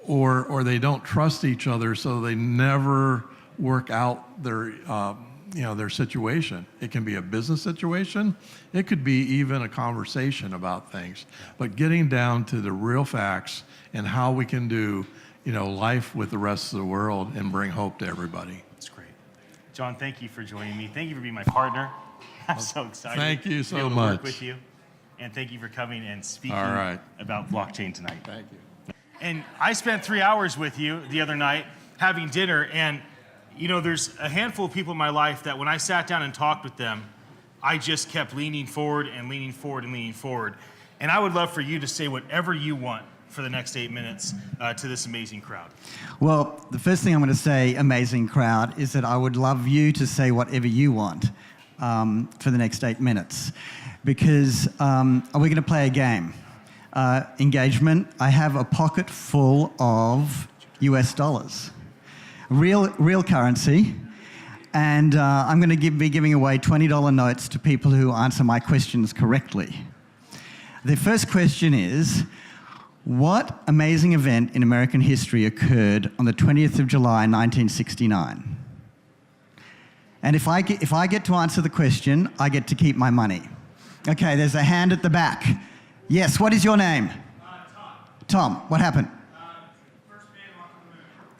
or they don't trust each other, so they never work out their situation. It can be a business situation. It could be even a conversation about things. But getting down to the real facts and how we can do, life with the rest of the world and bring hope to everybody. That's great. John, thank you for joining me. Thank you for being my partner. I'm so excited. Thank you to so be able to much. work with you. And thank you for coming and speaking All right. about blockchain tonight. Thank you. And I spent 3 hours with you the other night having dinner, and there's a handful of people in my life that when I sat down and talked with them, I just kept leaning forward and leaning forward and leaning forward. And I would love for you to say whatever you want for the next 8 minutes to this amazing crowd. Well, the first thing I'm going to say, amazing crowd, is that I would love you to say whatever you want for the next 8 minutes. Because we're going to play a game. Engagement. I have a pocket full of US dollars. Real currency, and I'm going to be giving away $20 notes to people who answer my questions correctly. The first question is, what amazing event in American history occurred on the 20th of July, 1969? And if I get to answer the question, I get to keep my money. Okay, there's a hand at the back. Yes, what is your name? Tom. Tom, what happened?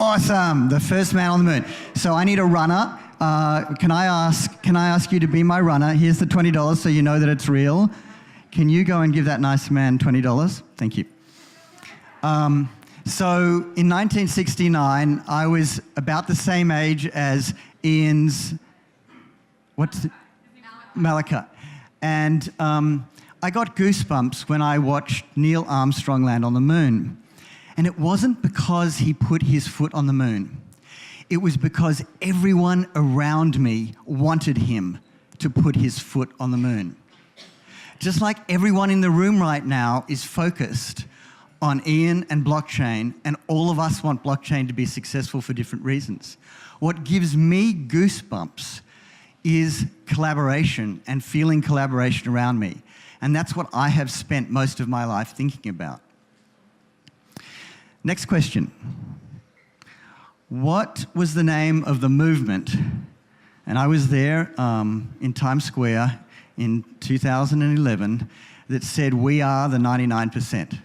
Awesome, the first man on the moon. So I need a runner. Can I ask you to be my runner? Here's the $20 so you know that it's real. Can you go and give that nice man $20? Thank you. So in 1969, I was about the same age as Ian's, Malika. And I got goosebumps when I watched Neil Armstrong land on the moon. And it wasn't because he put his foot on the moon. It was because everyone around me wanted him to put his foot on the moon. Just like everyone in the room right now is focused on Ian and blockchain, and all of us want blockchain to be successful for different reasons. What gives me goosebumps is collaboration and feeling collaboration around me. And that's what I have spent most of my life thinking about. Next question. What was the name of the movement? And I was there in Times Square in 2011 that said, "We are the 99%.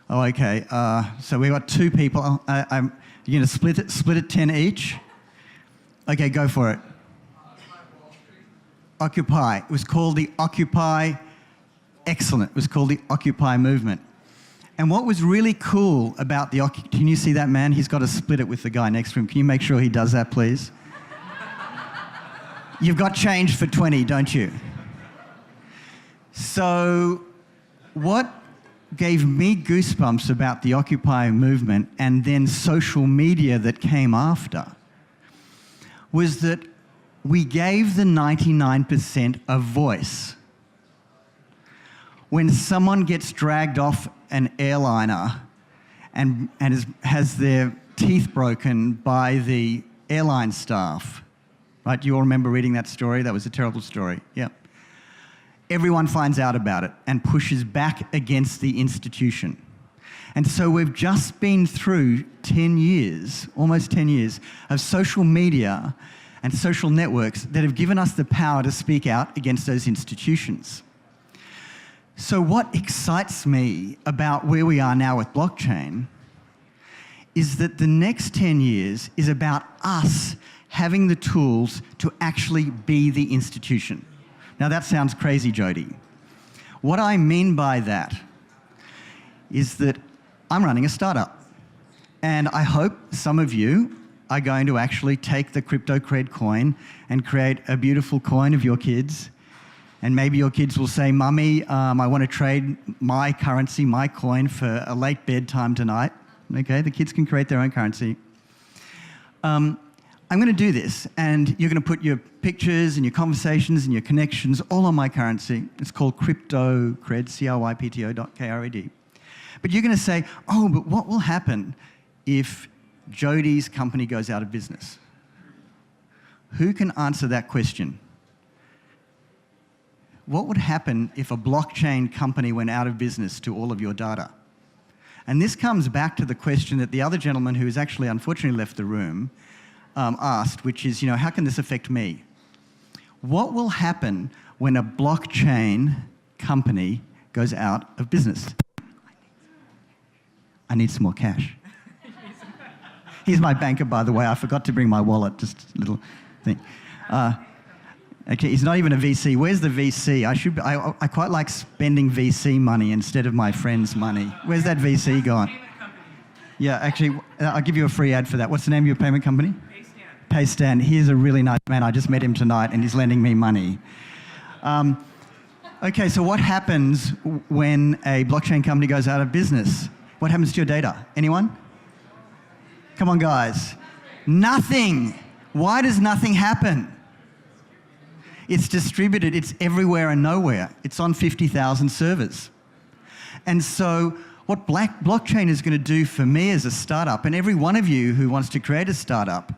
Oh, okay. So we got two people. You're going to split it 10 each? Okay, go for it. Occupy. It was called the Occupy. Excellent. It was called the Occupy movement. And what was really cool about the Occupy... Can you see that man? He's got to split it with the guy next to him. Can you make sure he does that, please? You've got change for 20, don't you? So what gave me goosebumps about the Occupy movement and then social media that came after was that we gave the 99% a voice. When someone gets dragged off an airliner and has their teeth broken by the airline staff, right? You all remember reading that story? That was a terrible story. Yeah. Everyone finds out about it and pushes back against the institution. And so we've just been through 10 years, almost 10 years, of social media and social networks that have given us the power to speak out against those institutions. So what excites me about where we are now with blockchain is that the next 10 years is about us having the tools to actually be the institution. Now that sounds crazy, Jody. What I mean by that is that I'm running a startup. And I hope some of you are going to actually take the crypto cred coin and create a beautiful coin of your kids. And maybe your kids will say, "Mummy, I want to trade my currency, my coin, for a late bedtime tonight." Okay, the kids can create their own currency. I'm going to do this, and you're going to put your pictures and your conversations and your connections all on my currency. It's called Crypto Cred, CRYPTO.KRED. But you're going to say, "Oh, but what will happen if Jody's company goes out of business?" Who can answer that question? What would happen if a blockchain company went out of business to all of your data? And this comes back to the question that the other gentleman, who has actually unfortunately left the room, asked, which is, how can this affect me? What will happen when a blockchain company goes out of business? I need some more cash. He's my banker, by the way. I forgot to bring my wallet, just a little thing. Actually, he's not even a VC. Where's the VC? I quite like spending VC money instead of my friend's money. Where's that VC gone? Yeah, actually, I'll give you a free ad for that. What's the name of your payment company? Paystan. He's a really nice man. I just met him tonight, and he's lending me money. Okay, so what happens when a blockchain company goes out of business? What happens to your data? Anyone? Come on, guys. Nothing. Why does nothing happen? It's distributed. It's everywhere and nowhere. It's on 50,000 servers. And so what blockchain is going to do for me as a startup, and every one of you who wants to create a startup,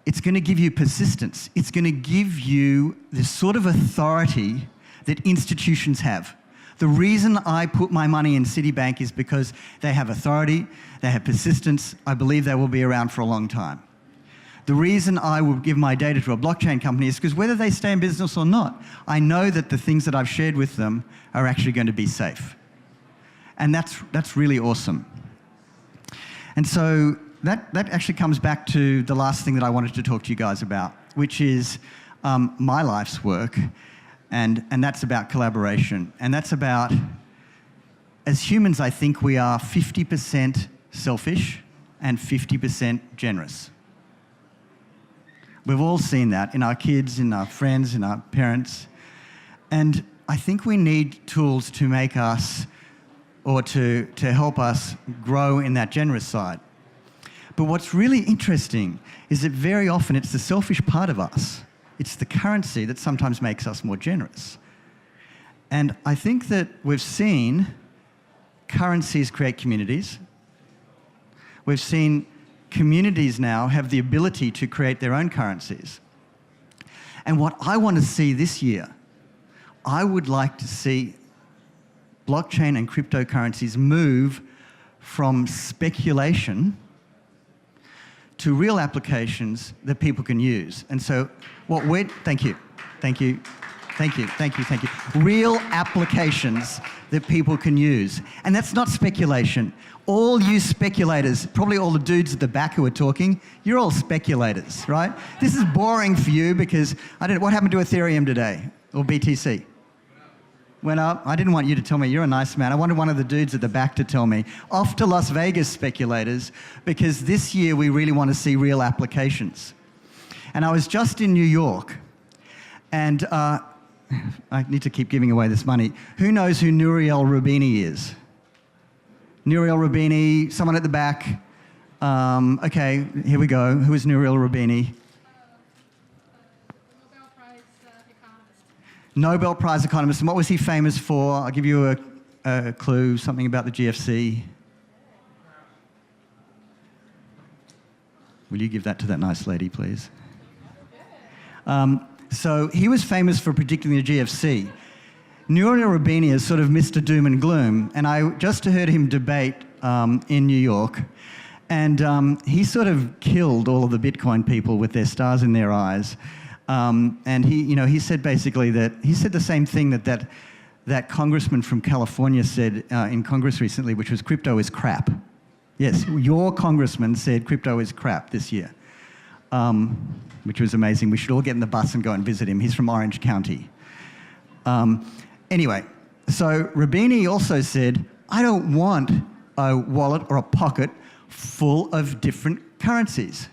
it's going to give you persistence. It's going to give you the sort of authority that institutions have. The reason I put my money in Citibank is because they have authority, they have persistence. I believe they will be around for a long time. The reason I will give my data to a blockchain company is because whether they stay in business or not, I know that the things that I've shared with them are actually going to be safe. And that's really awesome. And so that actually comes back to the last thing that I wanted to talk to you guys about, which is my life's work, and that's about collaboration. And that's about, as humans, I think we are 50% selfish and 50% generous. We've all seen that in our kids, in our friends, in our parents. And I think we need tools to make us or to help us grow in that generous side. But what's really interesting is that very often it's the selfish part of us. It's the currency that sometimes makes us more generous. And I think that we've seen currencies create communities. We've seen communities now have the ability to create their own currencies. And what I want to see this year, I would like to see blockchain and cryptocurrencies move from speculation to real applications that people can use. And so what we're, thank you. Real applications that people can use. And that's not speculation. All you speculators, probably all the dudes at the back who are talking, you're all speculators, right? This is boring for you because, what happened to Ethereum today? Or BTC? Went up. I didn't want you to tell me. You're a nice man. I wanted one of the dudes at the back to tell me. Off to Las Vegas, speculators, because this year we really want to see real applications. And I was just in New York, and I need to keep giving away this money. Who knows who Nouriel Roubini is? Nouriel Roubini, someone at the back. Okay, here we go. Who is Nouriel Roubini? Nobel Prize economist. And what was he famous for? I'll give you a clue, something about the GFC. Will you give that to that nice lady, please? So he was famous for predicting the GFC. Nouriel Roubini is sort of Mr. Doom and Gloom, and I just heard him debate in New York, and he sort of killed all of the Bitcoin people with their stars in their eyes. And he said basically that, he said the same thing that congressman from California said in Congress recently, which was crypto is crap. Yes, your congressman said crypto is crap this year, which was amazing. We should all get in the bus and go and visit him. He's from Orange County. Anyway, so Roubini also said, I don't want a wallet or a pocket full of different currencies,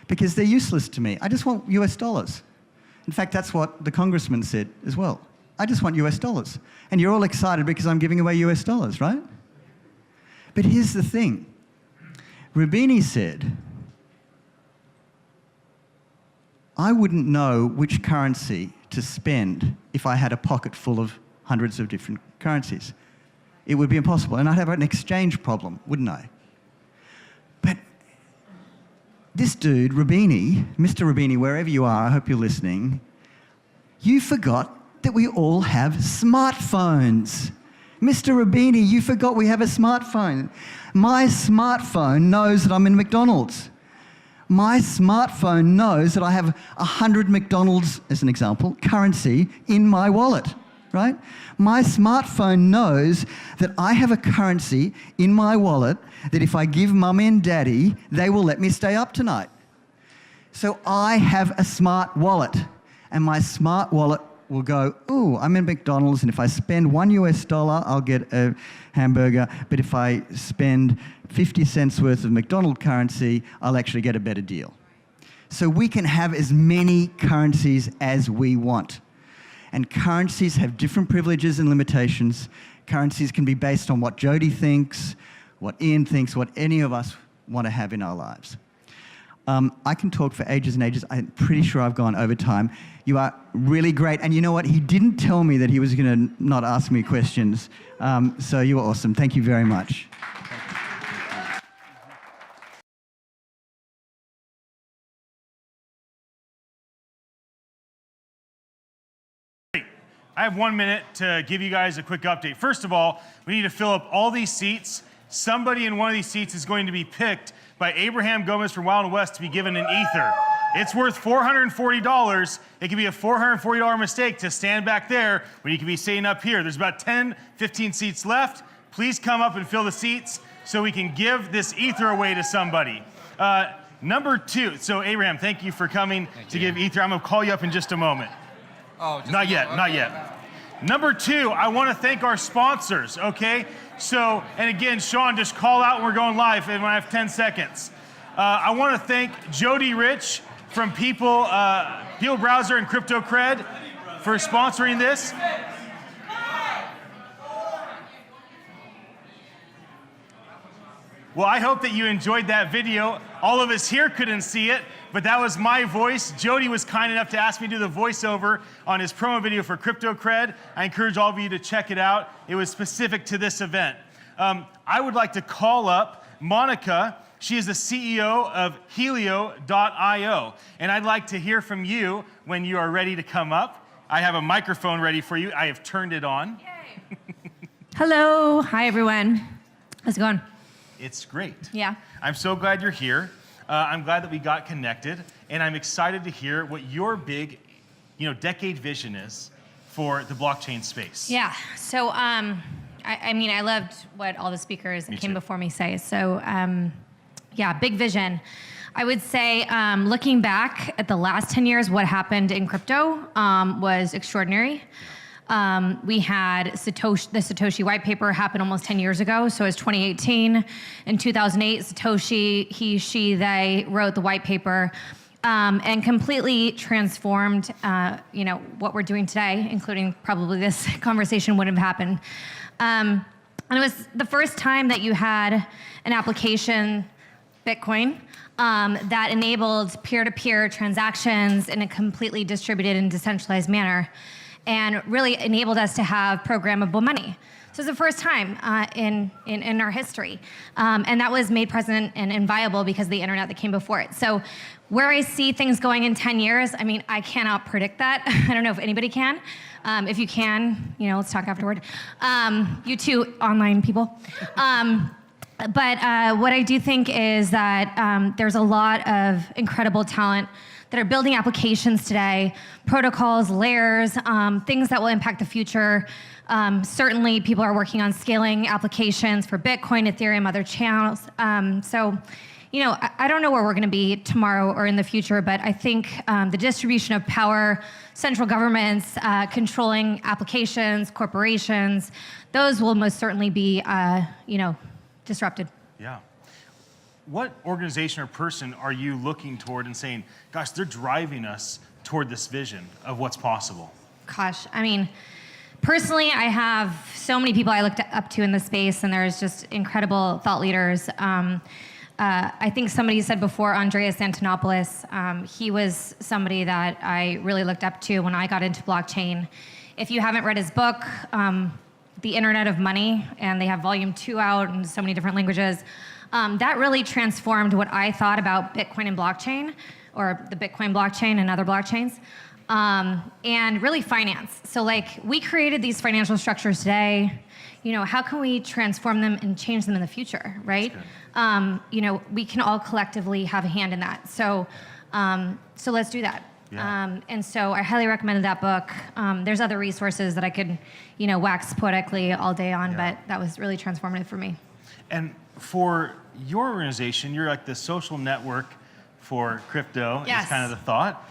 because they're useless to me. I just want US dollars. In fact, that's what the congressman said as well. I just want US dollars. And you're all excited because I'm giving away US dollars, right? But here's the thing. Roubini said, I wouldn't know which currency to spend if I had a pocket full of hundreds of different currencies. It would be impossible. And I'd have an exchange problem, wouldn't I? But this dude, Roubini, Mr. Roubini, wherever you are, I hope you're listening, you forgot that we all have smartphones. Mr. Roubini, you forgot we have a smartphone. My smartphone knows that I'm in McDonald's. My smartphone knows that I have 100 McDonald's, as an example, currency in my wallet, right? My smartphone knows that I have a currency in my wallet that if I give mummy and daddy, they will let me stay up tonight. So I have a smart wallet, and my smart wallet will go, ooh, I'm in McDonald's, and if I spend $1, I'll get a hamburger, but if I spend 50 cents worth of McDonald's currency, I'll actually get a better deal. So we can have as many currencies as we want. And currencies have different privileges and limitations. Currencies can be based on what Jody thinks, what Ian thinks, what any of us want to have in our lives. I can talk for ages and ages. I'm pretty sure I've gone over time. You are really great. And you know what? He didn't tell me that he was going to not ask me questions. So you were awesome. Thank you very much. I have 1 minute to give you guys a quick update. First of all, we need to fill up all these seats. Somebody in one of these seats is going to be picked by Abraham Gomez from Wild West to be given an ether. It's worth $440. It could be a $440 mistake to stand back there when you could be sitting up here. There's about 10, 15 seats left. Please come up and fill the seats so we can give this ether away to somebody. Number 2, so Abraham, thank you for coming to give ether. I'm gonna call you up in just a moment. Oh, not yet, not yet. Number 2, I want to thank our sponsors, okay? So, and again, Sean, just call out when we're going live and when I have 10 seconds. I want to thank Jody Rich from People Browser and CryptoCred for sponsoring this. Well, I hope that you enjoyed that video. All of us here couldn't see it, but that was my voice. Jody was kind enough to ask me to do the voiceover on his promo video for Crypto Cred. I encourage all of you to check it out. It was specific to this event. I would like to call up Monica. She is the CEO of Helio.io, and I'd like to hear from you when you are ready to come up. I have a microphone ready for you. I have turned it on. Yay. Hello. Hi, everyone. How's it going? It's great. Yeah. I'm so glad you're here. I'm glad that we got connected, and I'm excited to hear what your big, decade vision is for the blockchain space. Yeah. So, I loved what all the speakers that came before me say. So, big vision. I would say, looking back at the last 10 years, what happened in crypto was extraordinary. We had the Satoshi white paper happen almost 10 years ago, so it's 2018. In 2008, Satoshi, they wrote the white paper and completely transformed, what we're doing today, including probably this conversation wouldn't have happened. And it was the first time that you had an application, Bitcoin, that enabled peer-to-peer transactions in a completely distributed and decentralized manner, and really enabled us to have programmable money. So it's the first time in our history. And that was made present and viable because of the internet that came before it. So where I see things going in 10 years, I cannot predict that. I don't know if anybody can. If you can, let's talk afterward. You two online people. But what I do think is that there's a lot of incredible talent that are building applications today, protocols, layers, things that will impact the future. Certainly, people are working on scaling applications for Bitcoin, Ethereum, other channels. I don't know where we're going to be tomorrow or in the future, but I think the distribution of power, central governments controlling applications, corporations, those will most certainly be, disrupted. Yeah. What organization or person are you looking toward and saying, gosh, they're driving us toward this vision of what's possible? Gosh, personally, I have so many people I looked up to in the space, and there's just incredible thought leaders. I think somebody said before, Andreas Antonopoulos, he was somebody that I really looked up to when I got into blockchain. If you haven't read his book, The Internet of Money, and they have volume 2 out in so many different languages, that really transformed what I thought about Bitcoin and blockchain, or the Bitcoin blockchain and other blockchains, and really finance. So we created these financial structures today. How can we transform them and change them in the future, right? We can all collectively have a hand in that. So let's do that. Yeah. And so I highly recommended that book. There's other resources that I could, wax poetically all day on, but that was really transformative for me. And for your organization, you're like the social network for crypto, Yes. is kind of the thought.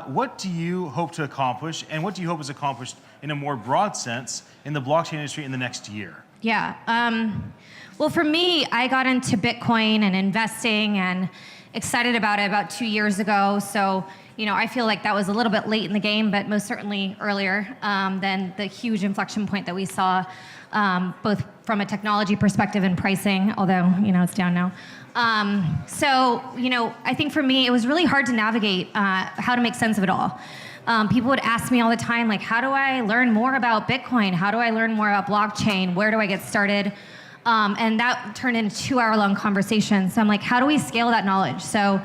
What do you hope to accomplish, and what do you hope is accomplished in a more broad sense in the blockchain industry in the next year? Yeah. Well, for me, I got into Bitcoin and investing and excited about it about 2 years ago. So, I feel like that was a little bit late in the game, but most certainly earlier than the huge inflection point that we saw, both from a technology perspective and pricing, although, it's down now. I think for me, it was really hard to navigate how to make sense of it all. People would ask me all the time, how do I learn more about Bitcoin? How do I learn more about blockchain? Where do I get started? And that turned into 2-hour-long conversations. So I'm like, how do we scale that knowledge? So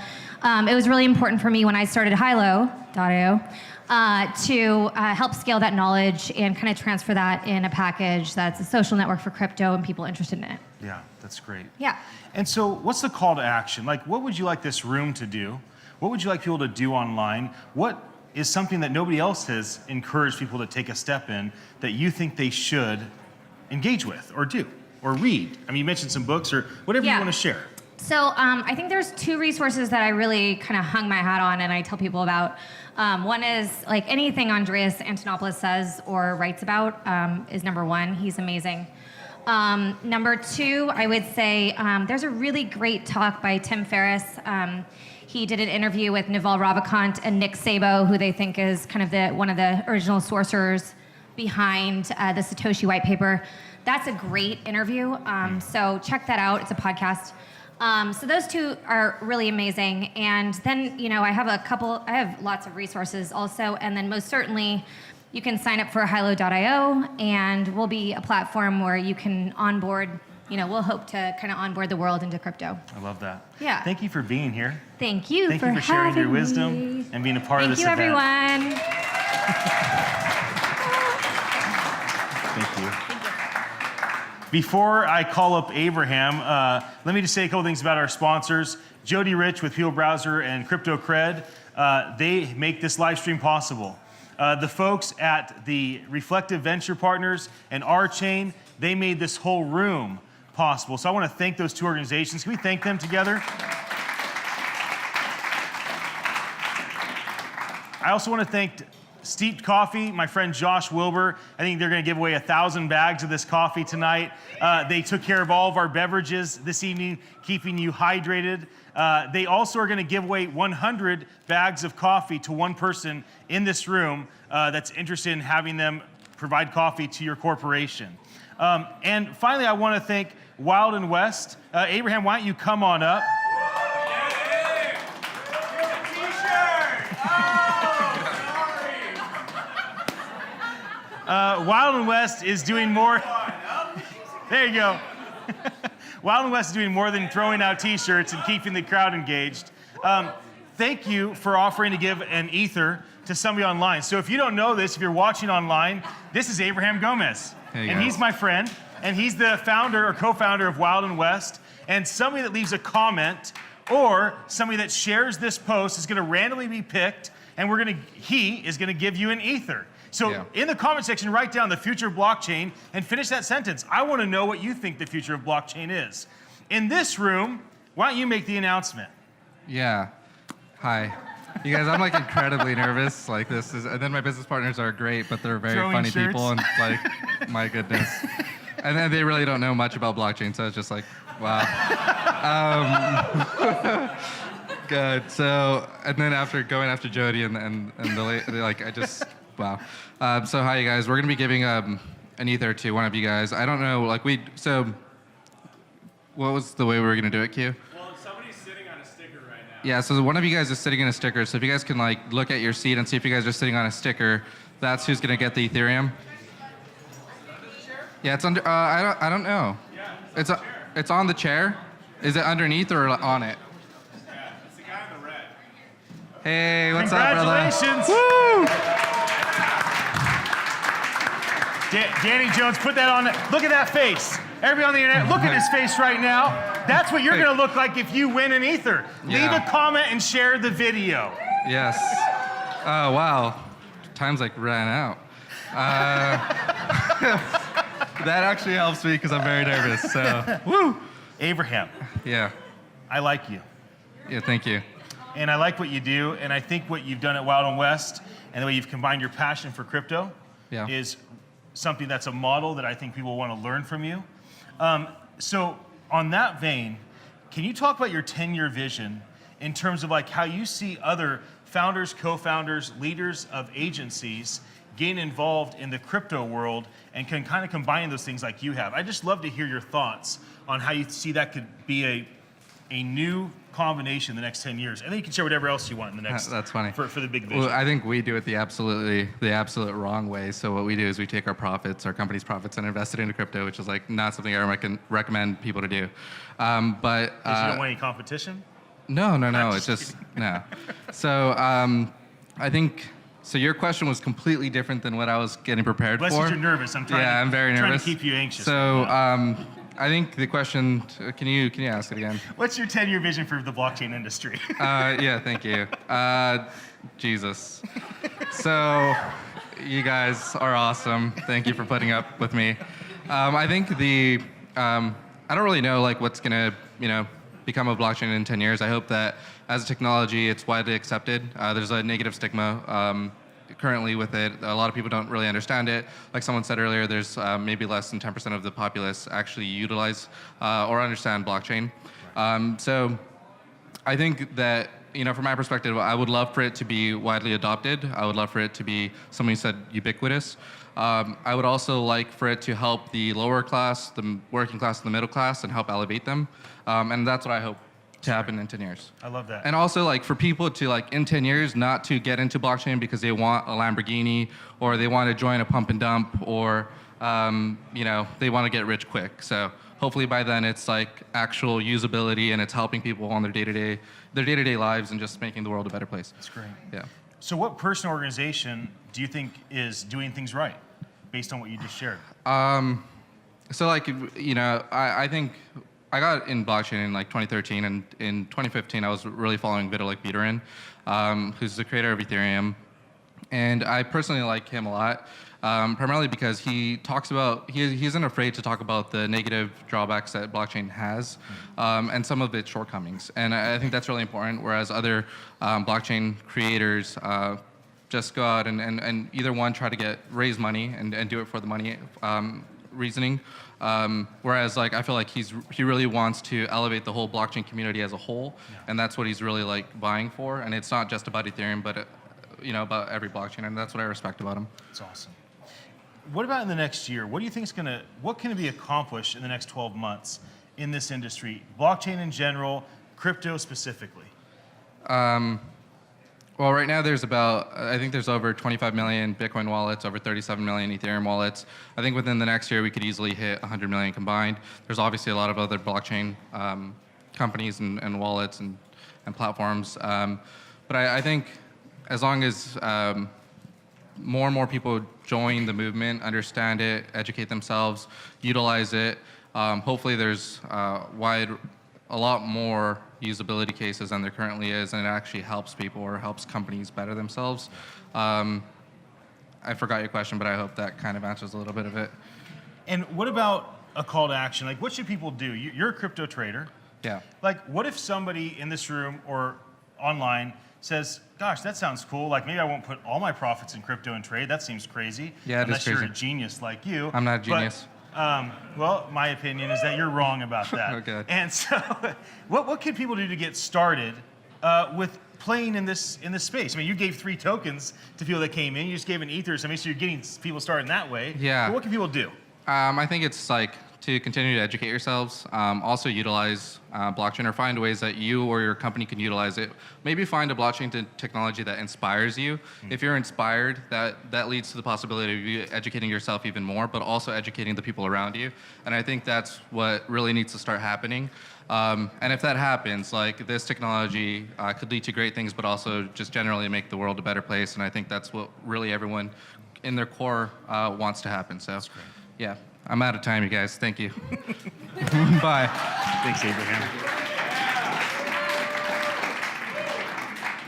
it was really important for me when I started Hilo.io to help scale that knowledge and kind of transfer that in a package that's a social network for crypto and people interested in it. Yeah, that's great. Yeah. And so what's the call to action? What would you like this room to do? What would you like people to do online? What is something that nobody else has encouraged people to take a step in that you think they should engage with or do or read? You mentioned some books or whatever you want to share. So I think there's 2 resources that I really kind of hung my hat on and I tell people about. One is anything Andreas Antonopoulos says or writes about is number 1. He's amazing. Number 2, I would say there's a really great talk by Tim Ferriss. He did an interview with Naval Ravikant and Nick Szabo, who they think is kind of one of the original sorcerers behind the Satoshi white paper. That's a great interview. So check that out. It's a podcast. So those two are really amazing. And then, I have lots of resources also. And then most certainly, you can sign up for hilo.io, and we'll be a platform where you can onboard, we'll hope to kind of onboard the world into crypto. I love that. Yeah. Thank you for being here. Thank you Thank for you for sharing your having wisdom me. and being a part of this Thank you, event. everyone. Thank you. Before I call up Abraham, let me just say a couple things about our sponsors. Jody Rich with Peel Browser and Crypto Cred, they make this live stream possible. The folks at the Reflective Venture Partners and R-Chain, they made this whole room possible. So I want to thank those two organizations. Can we thank them together? I also want to thank Steeped Coffee, my friend Josh Wilbur. I think they're going to give away 1,000 bags of this coffee tonight. They took care of all of our beverages this evening, keeping you hydrated. They also are going to give away 100 bags of coffee to one person in this room that's interested in having them provide coffee to your corporation. And finally, I want to thank Wild and West. Abraham, why don't you come on up? Wild and West is doing more. There you go. Wild and West is doing more than throwing out T-shirts and keeping the crowd engaged. Thank you for offering to give an Ether to somebody online. So if you don't know this, if you're watching online, this is Abraham Gomez. Hey, and guys. he's my friend, and he's the founder or co-founder of Wild and West. And somebody that leaves a comment or somebody that shares this post is going to randomly be picked, and he is going to give you an Ether. So in the comment section, write down the future of blockchain and finish that sentence. I want to know what you think the future of blockchain is. In this room, why don't you make the announcement? Yeah. Hi. You guys, I'm like incredibly nervous. Like and then my business partners are great, but they're very Throwing funny shirts. people, and like, my goodness. And then they really don't know much about blockchain, so it's just like, wow. Good. So, and then going after Jody and I just, wow. So hi, you guys. We're gonna be giving an Ether to one of you guys. I don't know, so what was the way we were gonna do it, Q? Well, somebody's sitting on a sticker right now. Yeah, so one of you guys is sitting in a sticker. So if you guys can look at your seat and see if you guys are sitting on a sticker, that's who's gonna get the Ethereum. Yeah, it's under. I don't know. Yeah, it's on the chair. Is it underneath or on it? Yeah, it's the guy in the red. Hey, what's up, brother? Congratulations! Woo! Danny Jones, put that on. Look at that face. Everybody on the internet, look at his face right now. That's what you're going to look like if you win an Ether. Yeah. Leave a comment and share the video. Yes. Oh, wow. Time's ran out. That actually helps me because I'm very nervous. So, woo! Abraham, Yeah. I like you. Yeah, thank you. And I like what you do. And I think what you've done at Wild and West and the way you've combined your passion for crypto is something that's a model that I think people want to learn from you. So on that vein, can you talk about your 10-year vision in terms of how you see other founders, co-founders, leaders of agencies getting involved in the crypto world and can kind of combine those things like you have? I'd just love to hear your thoughts on how you see that could be a new combination in the next 10 years. And then you can share whatever else you want in the next. That's funny. For the big vision. Well, I think we do it the absolute wrong way. So what we do is we take our company's profits, and invest it into crypto, which is not something I recommend people to do. But you don't want any competition? No. It's just no. So I think. So your question was completely different than what I was getting prepared for. Unless you're nervous. I'm very nervous. Trying to keep you anxious. So I think the question. Can you ask it again? What's your 10-year vision for the blockchain industry? Yeah, thank you. Jesus. So you guys are awesome. Thank you for putting up with me. I think I don't really know what's gonna become a blockchain in 10 years. I hope that as a technology, it's widely accepted. There's a negative stigma currently with it. A lot of people don't really understand it. Like someone said earlier, there's maybe less than 10% of the populace actually utilize or understand blockchain. So I think that from my perspective, I would love for it to be widely adopted. I would love for it to be, somebody said, ubiquitous. I would also like for it to help the lower class, the working class, and the middle class, and help elevate them. And that's what I hope to happen in 10 years. I love that. And also, like, for people to, like, in 10 years, not to get into blockchain because they want a Lamborghini, or they want to join a pump and dump, or, they want to get rich quick. So hopefully by then it's like actual usability, and it's helping people on their day-to-day lives, and just making the world a better place. That's great. Yeah. So what person or organization do you think is doing things right, based on what you just shared? So, like, I think I got in blockchain in like 2013, and in 2015 I was really following Vitalik Buterin, who's the creator of Ethereum, and I personally like him a lot, primarily because he talks about, he isn't afraid to talk about the negative drawbacks that blockchain has, and some of its shortcomings, and I think that's really important, whereas other blockchain creators just go out and either one, try to raise money and do it for the money reasoning. Whereas, like, I feel like he really wants to elevate the whole blockchain community as a whole, and that's what he's really like vying for. And it's not just about Ethereum, but about every blockchain, and that's what I respect about him. That's awesome. What about in the next year? What do you think what can be accomplished in the next 12 months in this industry, blockchain in general, crypto specifically? Well, right now I think there's over 25 million Bitcoin wallets, over 37 million Ethereum wallets. I think within the next year we could easily hit 100 million combined. There's obviously a lot of other blockchain companies and wallets and platforms. But I think as long as more and more people join the movement, understand it, educate themselves, utilize it, hopefully there's a lot more usability cases than there currently is, and it actually helps people or helps companies better themselves. I forgot your question, but I hope that kind of answers a little bit of it. And what about a call to action? Like, what should people do? You're a crypto trader. Yeah. Like, what if somebody in this room or online says, gosh, that sounds cool. Like, maybe I won't put all my profits in crypto and trade. That seems crazy. Yeah, it is unless you're crazy. a genius like you. I'm not a genius. Well, my opinion is that you're wrong about that. Okay. And so, what can people do to get started with playing in this space? I mean, you gave 3 tokens to people that came in. You just gave an ether, so you're getting people started that way. Yeah. But what can people do? I think it's like to continue to educate yourselves. Also utilize blockchain, or find ways that you or your company can utilize it. Maybe find a blockchain technology that inspires you. If you're inspired, that leads to the possibility of you educating yourself even more, but also educating the people around you. And I think that's what really needs to start happening. And if that happens, like, this technology could lead to great things, but also just generally make the world a better place. And I think that's what really everyone in their core wants to happen. So, yeah. I'm out of time, you guys. Thank you. Bye. Thanks, Abraham.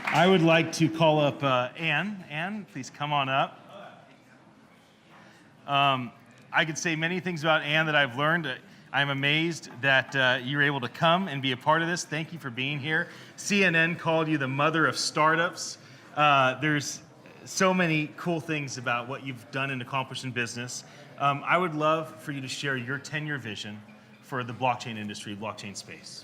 I would like to call up Anne. Anne, please come on up. I could say many things about Anne that I've learned. I'm amazed that you were able to come and be a part of this. Thank you for being here. CNN called you the mother of startups. There's so many cool things about what you've done and accomplished in business. I would love for you to share your 10-year vision for the blockchain industry, blockchain space.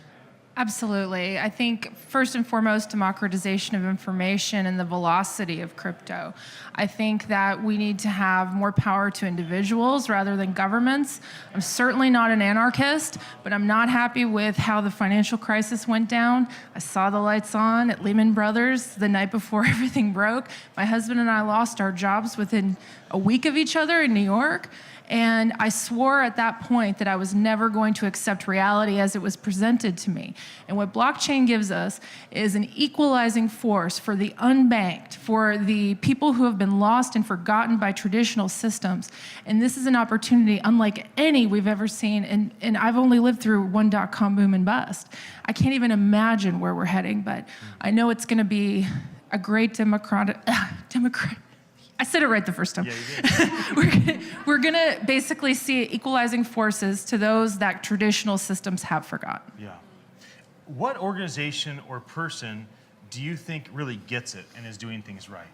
Absolutely. I think first and foremost, democratization of information and the velocity of crypto. I think that we need to have more power to individuals rather than governments. I'm certainly not an anarchist, but I'm not happy with how the financial crisis went down. I saw the lights on at Lehman Brothers the night before everything broke. My husband and I lost our jobs within a week of each other in New York. And I swore at that point that I was never going to accept reality as it was presented to me. And what blockchain gives us is an equalizing force for the unbanked, for the people who have been lost and forgotten by traditional systems. And this is an opportunity unlike any we've ever seen. And I've only lived through one .com boom and bust. I can't even imagine where we're heading, but I know it's going to be a great I said it right the first time. Yeah, you did. We're gonna basically see equalizing forces to those that traditional systems have forgotten. Yeah. What organization or person do you think really gets it and is doing things right?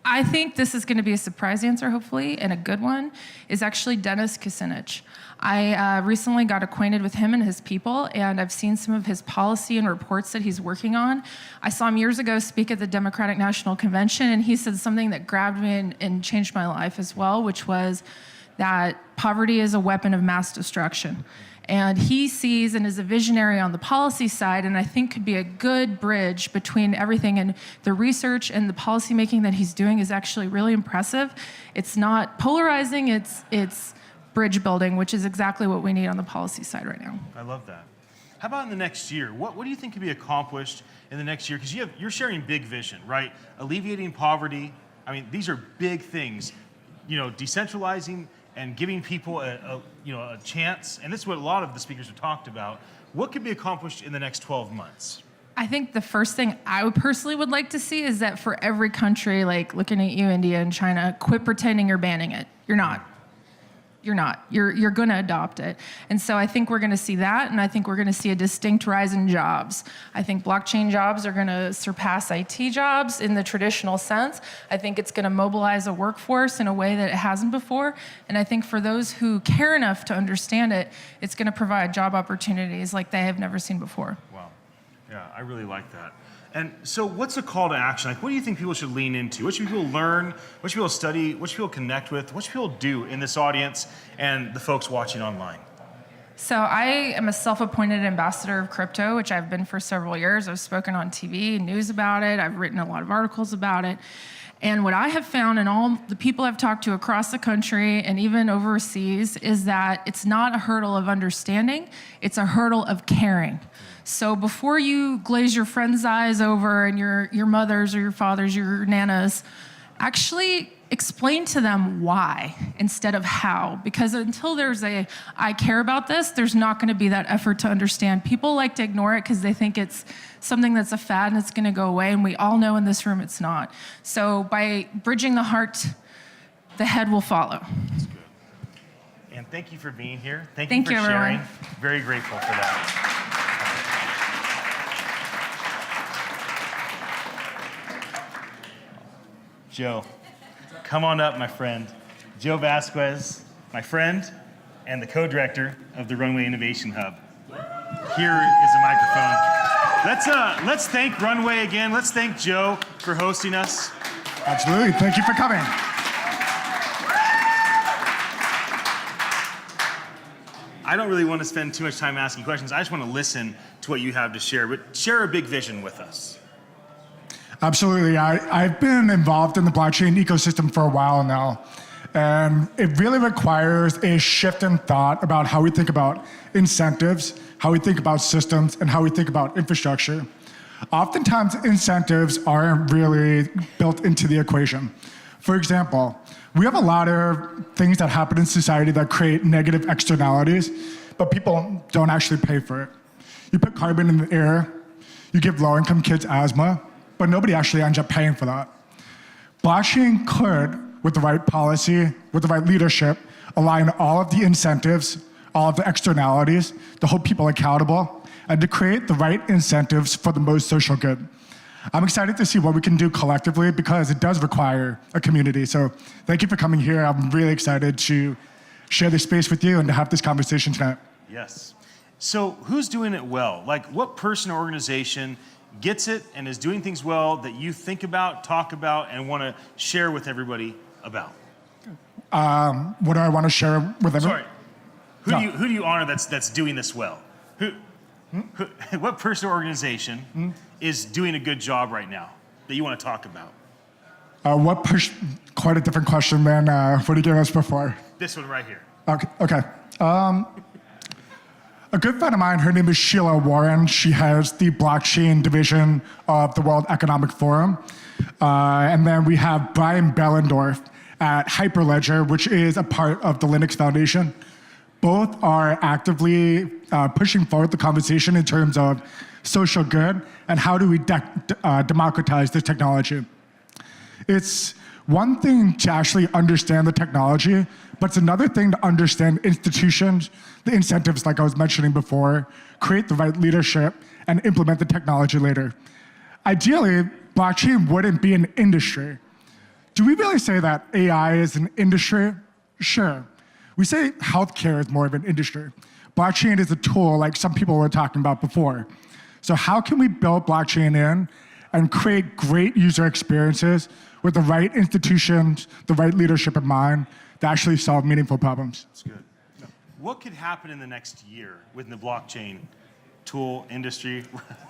I think this is going to be a surprise answer, hopefully, and a good one, is actually Dennis Kucinich. I recently got acquainted with him and his people, and I've seen some of his policy and reports that he's working on. I saw him years ago speak at the Democratic National Convention, and he said something that grabbed me and changed my life as well, which was that poverty is a weapon of mass destruction. And he sees and is a visionary on the policy side, and I think could be a good bridge between everything. And the research and the policy making that he's doing is actually really impressive. It's not polarizing, it's bridge building, which is exactly what we need on the policy side right now. I love that. How about in the next year? What do you think could be accomplished in the next year? Because you're sharing big vision, right? Alleviating poverty. I mean, these are big things. You know, decentralizing and giving people a chance. And this is what a lot of the speakers have talked about. What could be accomplished in the next 12 months? I think the first thing I would personally would like to see is that for every country, like looking at you, India and China, quit pretending you're banning it. You're not. You're not. You're going to adopt it. And so I think we're going to see that, and I think we're going to see a distinct rise in jobs. I think blockchain jobs are going to surpass IT jobs in the traditional sense. I think it's going to mobilize a workforce in a way that it hasn't before. And I think for those who care enough to understand it, it's going to provide job opportunities like they have never seen before. Wow. Yeah, I really like that. And so what's a call to action? Like, what do you think people should lean into? What should people learn? What should people study? What should people connect with? What should people do in this audience and the folks watching online? So I am a self-appointed ambassador of crypto, which I've been for several years. I've spoken on TV, news about it. I've written a lot of articles about it. And what I have found in all the people I've talked to across the country and even overseas is that it's not a hurdle of understanding, it's a hurdle of caring. So before you glaze your friend's eyes over and your mother's or your father's, your nana's, actually explain to them why instead of how. Because until there's I care about this, there's not going to be that effort to understand. People like to ignore it because they think it's something that's a fad and it's going to go away. And we all know in this room it's not. So by bridging the heart, the head will follow. That's good. And thank you for being here. Thank you for everyone. sharing. Very grateful for that. Joe, come on up, my friend. Joe Vasquez, my friend, and the co-director of the Runway Innovation Hub. Here is a microphone. Let's thank Runway again. Let's thank Joe for hosting us. Absolutely. Thank you for coming. I don't really want to spend too much time asking questions. I just want to listen to what you have to share, but share a big vision with us. Absolutely. I've been involved in the blockchain ecosystem for a while now, and it really requires a shift in thought about how we think about incentives, how we think about systems, and how we think about infrastructure. Oftentimes, incentives aren't really built into the equation. For example, we have a lot of things that happen in society that create negative externalities, but people don't actually pay for it. You put carbon in the air, you give low-income kids asthma, but nobody actually ends up paying for that. Blockchain could, with the right policy, with the right leadership, align all of the incentives, all of the externalities, to hold people accountable, and to create the right incentives for the most social good. I'm excited to see what we can do collectively because it does require a community. So thank you for coming here. I'm really excited to share this space with you and to have this conversation tonight. Yes. So who's doing it well? Like, what person or organization gets it and is doing things well that you think about, talk about, and want to share with everybody about? What do I want to share with everyone? Sorry. Who do you honor that's doing this well? What person or organization is doing a good job right now that you want to talk about? Quite a different question than what you gave us before. This one right here. Okay. A good friend of mine, her name is Sheila Warren. She has the blockchain division of the World Economic Forum. And then we have Brian Bellendorf at Hyperledger, which is a part of the Linux Foundation. Both are actively pushing forward the conversation in terms of social good and how do we democratize this technology. It's one thing to actually understand the technology, but it's another thing to understand institutions, the incentives like I was mentioning before, create the right leadership, and implement the technology later. Ideally, blockchain wouldn't be an industry. do we really say that AI is an industry? Sure. We say healthcare is more of an industry. Blockchain is a tool like some people were talking about before. So how can we build blockchain in and create great user experiences with the right institutions, the right leadership in mind to actually solve meaningful problems? That's good. What could happen in the next year within the blockchain tool industry,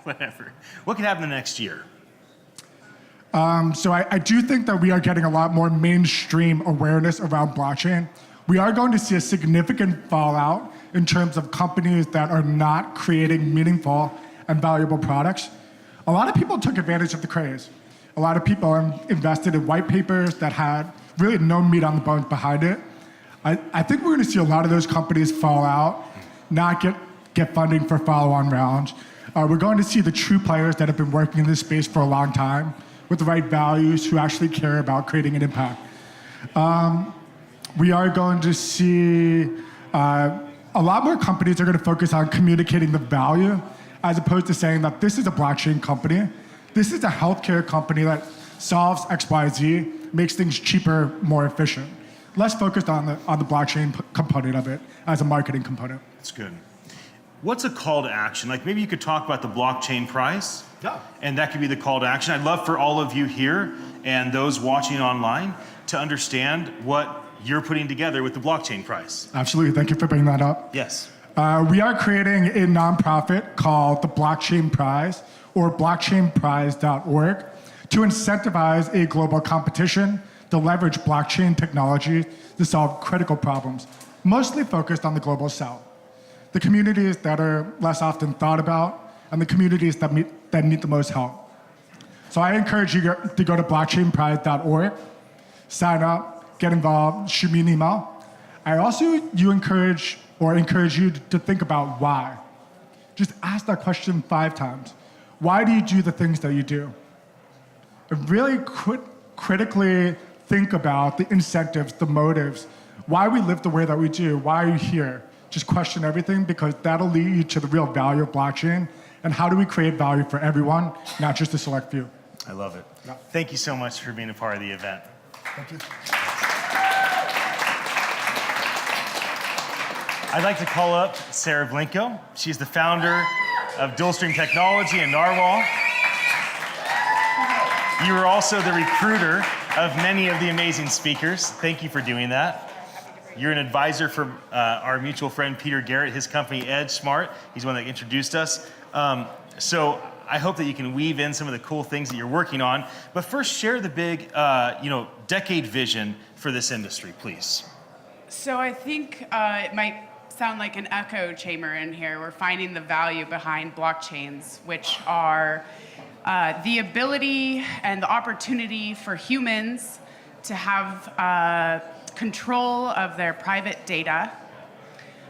whatever? What could happen in the next year? So I do think that we are getting a lot more mainstream awareness around blockchain. We are going to see a significant fallout in terms of companies that are not creating meaningful and valuable products. A lot of people took advantage of the craze. A lot of people invested in white papers that had really no meat on the bones behind it. I think we're going to see a lot of those companies fall out, not get funding for follow-on rounds. We're going to see the true players that have been working in this space for a long time with the right values who actually care about creating an impact. We are going to see a lot more companies are going to focus on communicating the value as opposed to saying that this is a blockchain company. This is a healthcare company that solves XYZ, makes things cheaper, more efficient. Less focused on the blockchain component of it as a marketing component. That's good. What's a call to action? Like maybe you could talk about the blockchain prize. Yeah. And that could be the call to action. I'd love for all of you here and those watching online to understand what you're putting together with the blockchain prize. Absolutely. Thank you for bringing that up. Yes. We are creating a nonprofit called the Blockchain Prize, or blockchainprize.org, to incentivize a global competition to leverage blockchain technology to solve critical problems, mostly focused on the global south, the communities that are less often thought about, and the communities that need the most help. So I encourage you to go to blockchainprize.org, sign up, get involved, shoot me an email. I also encourage you to think about why. Just ask that question 5 times. Why do you do the things that you do? And really critically think about the incentives, the motives, why we live the way that we do, why are you here? Just question everything, because that'll lead you to the real value of blockchain and how do we create value for everyone, not just a select few. I love it. Yeah. Thank you so much for being a part of the event. Thank you. I'd like to call up Sarah Blinko. She's the founder of Dualstream Technology in Narwhal. You were also the recruiter of many of the amazing speakers. Thank you for doing that. You're an advisor for our mutual friend Peter Garrett, his company Edge Smart. He's the one that introduced us. So I hope that you can weave in some of the cool things that you're working on. But first, share the big, decade vision for this industry, please. So I think it might sound like an echo chamber in here. We're finding the value behind blockchains, which are the ability and the opportunity for humans to have control of their private data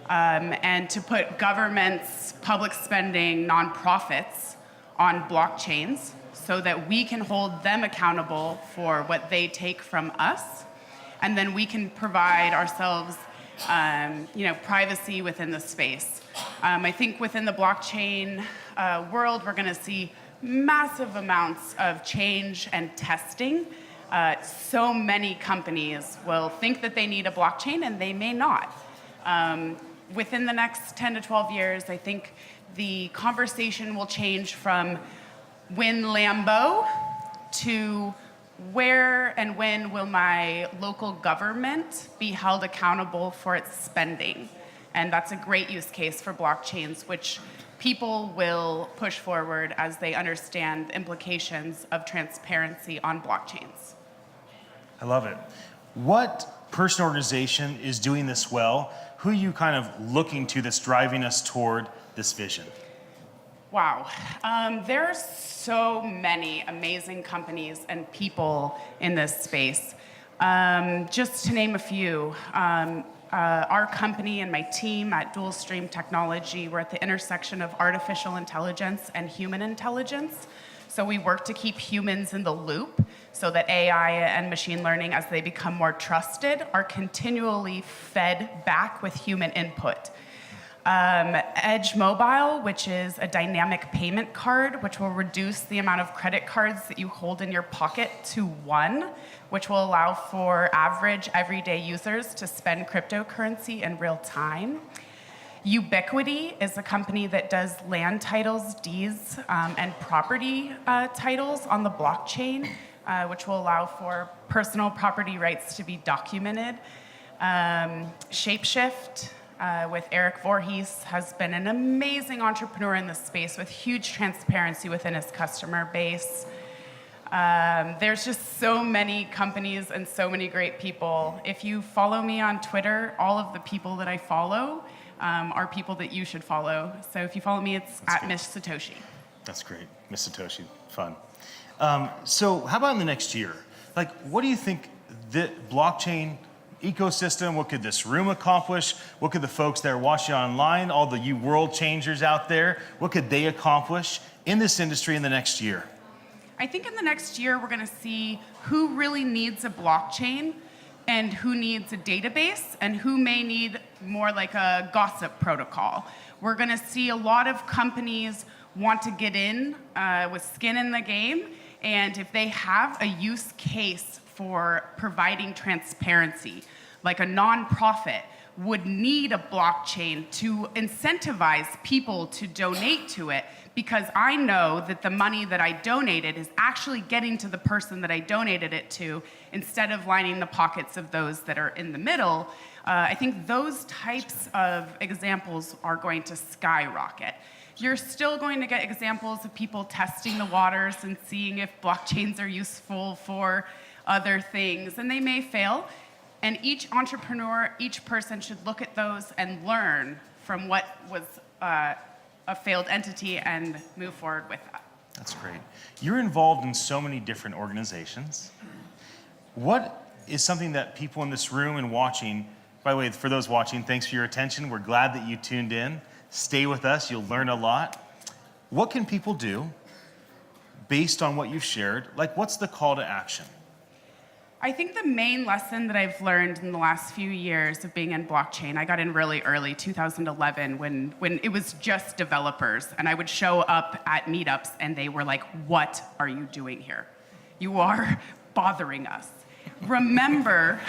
and to put governments, public spending, nonprofits on blockchains so that we can hold them accountable for what they take from us. And then we can provide ourselves privacy within the space. I think within the blockchain world, we're going to see massive amounts of change and testing. So many companies will think that they need a blockchain and they may not. Within the next 10 to 12 years, I think the conversation will change from win Lambo to where and when will my local government be held accountable for its spending? And that's a great use case for blockchains, which people will push forward as they understand the implications of transparency on blockchains. I love it. What person or organization is doing this well? Who are you kind of looking to that's driving us toward this vision? Wow. There are so many amazing companies and people in this space. Just to name a few, our company and my team at Dualstream Technology, we're at the intersection of artificial intelligence and human intelligence. So we work to keep humans in the loop so that AI and machine learning, as they become more trusted, are continually fed back with human input. Edge Mobile, which is a dynamic payment card, which will reduce the amount of credit cards that you hold in your pocket to 1, which will allow for average everyday users to spend cryptocurrency in real time. Ubiquity is a company that does land titles, deeds, and property titles on the blockchain, which will allow for personal property rights to be documented. Shapeshift, with Eric Voorhees, has been an amazing entrepreneur in this space with huge transparency within his customer base. There's just so many companies and so many great people. If you follow me on Twitter, all of the people that I follow are people that you should follow. So if you follow me, it's at Miss Satoshi. That's great. Miss Satoshi, fun. So how about in the next year? Like, what do you think the blockchain ecosystem, what could this room accomplish? What could the folks that are watching online, all the you world changers out there, what could they accomplish in this industry in the next year? I think in the next year, we're gonna see who really needs a blockchain and who needs a database and who may need more like a gossip protocol. We're gonna see a lot of companies want to get in with skin in the game, and if they have a use case for providing transparency, like a nonprofit would need a blockchain to incentivize people to donate to it, because I know that the money that I donated is actually getting to the person that I donated it to instead of lining the pockets of those that are in the middle. I think those types of examples are going to skyrocket. You're still going to get examples of people testing the waters and seeing if blockchains are useful for other things, and they may fail. And each entrepreneur, each person should look at those and learn from what was a failed entity and move forward with that. That's great. You're involved in so many different organizations. What is something that people in this room and watching, by the way, for those watching, thanks for your attention. We're glad that you tuned in. Stay with us, you'll learn a lot. What can people do based on what you've shared? Like, what's the call to action? I think the main lesson that I've learned in the last few years of being in blockchain, I got in really early, 2011, when it was just developers, and I would show up at meetups and they were like, "What are you doing here? You are bothering us." Remember,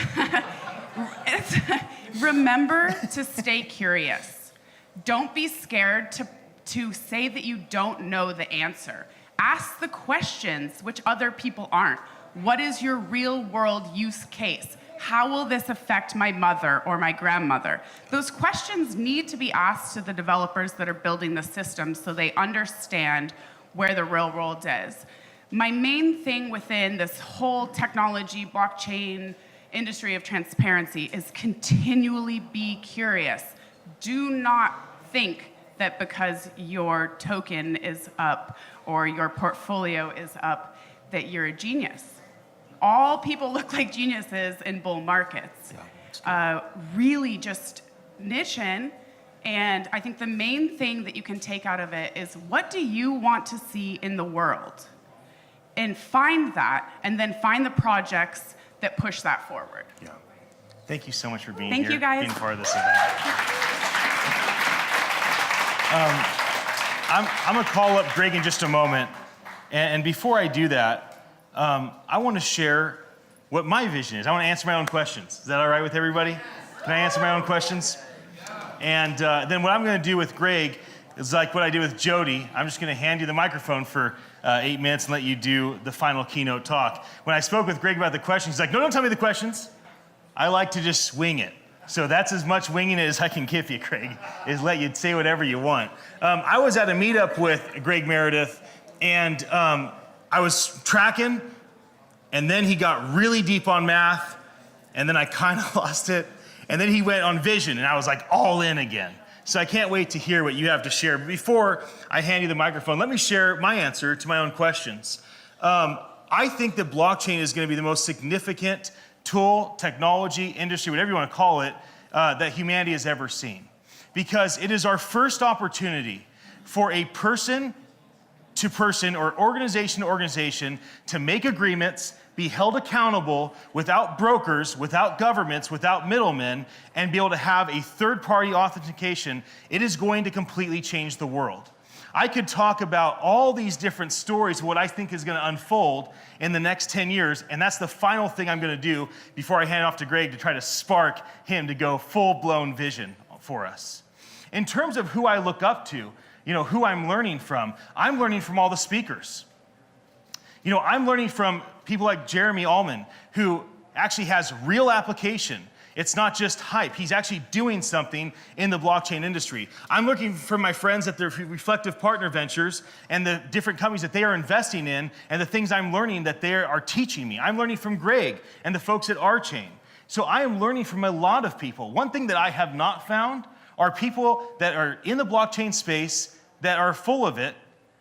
remember to stay curious. Don't be scared to say that you don't know the answer. Ask the questions which other people aren't. What is your real world use case? How will this affect my mother or my grandmother? Those questions need to be asked to the developers that are building the system so they understand where the real world is. My main thing within this whole technology, blockchain industry of transparency is continually be curious. Do not think that because your token is up or your portfolio is up, that you're a genius. All people look like geniuses in bull markets. Really just niche in, and I think the main thing that you can take out of it is, what do you want to see in the world? And find that, and then find the projects that push that forward. Yeah. Thank you so much for being Thank here, you guys. being part of this event. I'm going to call up Greg in just a moment, and before I do that, I want to share what my vision is. I want to answer my own questions. Is that all right with everybody? Can I answer my own questions? And then what I'm going to do with Greg is like what I did with Jody. I'm just going to hand you the microphone for 8 minutes and let you do the final keynote talk. When I spoke with Greg about the questions, he's like, "No, don't tell me the questions. I like to just wing it." So that's as much winging it as I can give you, Greg, is let you say whatever you want. I was at a meetup with Greg Meredith, and I was tracking, and then he got really deep on math, and then I kind of lost it, and then he went on vision, and I was like all in again. So I can't wait to hear what you have to share. But before I hand you the microphone, let me share my answer to my own questions. I think that blockchain is going to be the most significant tool, technology, industry, whatever you want to call it, that humanity has ever seen. Because it is our first opportunity for a person to person or organization to organization to make agreements, be held accountable without brokers, without governments, without middlemen, and be able to have a third-party authentication, it is going to completely change the world. I could talk about all these different stories of what I think is going to unfold in the next 10 years, and that's the final thing I'm going to do before I hand it off to Greg to try to spark him to go full-blown vision for us. In terms of who I look up to, who I'm learning from all the speakers. I'm learning from people like Jeremy Allman, who actually has real application. It's not just hype. He's actually doing something in the blockchain industry. I'm looking from my friends at the Reflective Partner Ventures and the different companies that they are investing in and the things I'm learning that they are teaching me. I'm learning from Greg and the folks at OurChain. So I am learning from a lot of people. One thing that I have not found are people that are in the blockchain space that are full of it.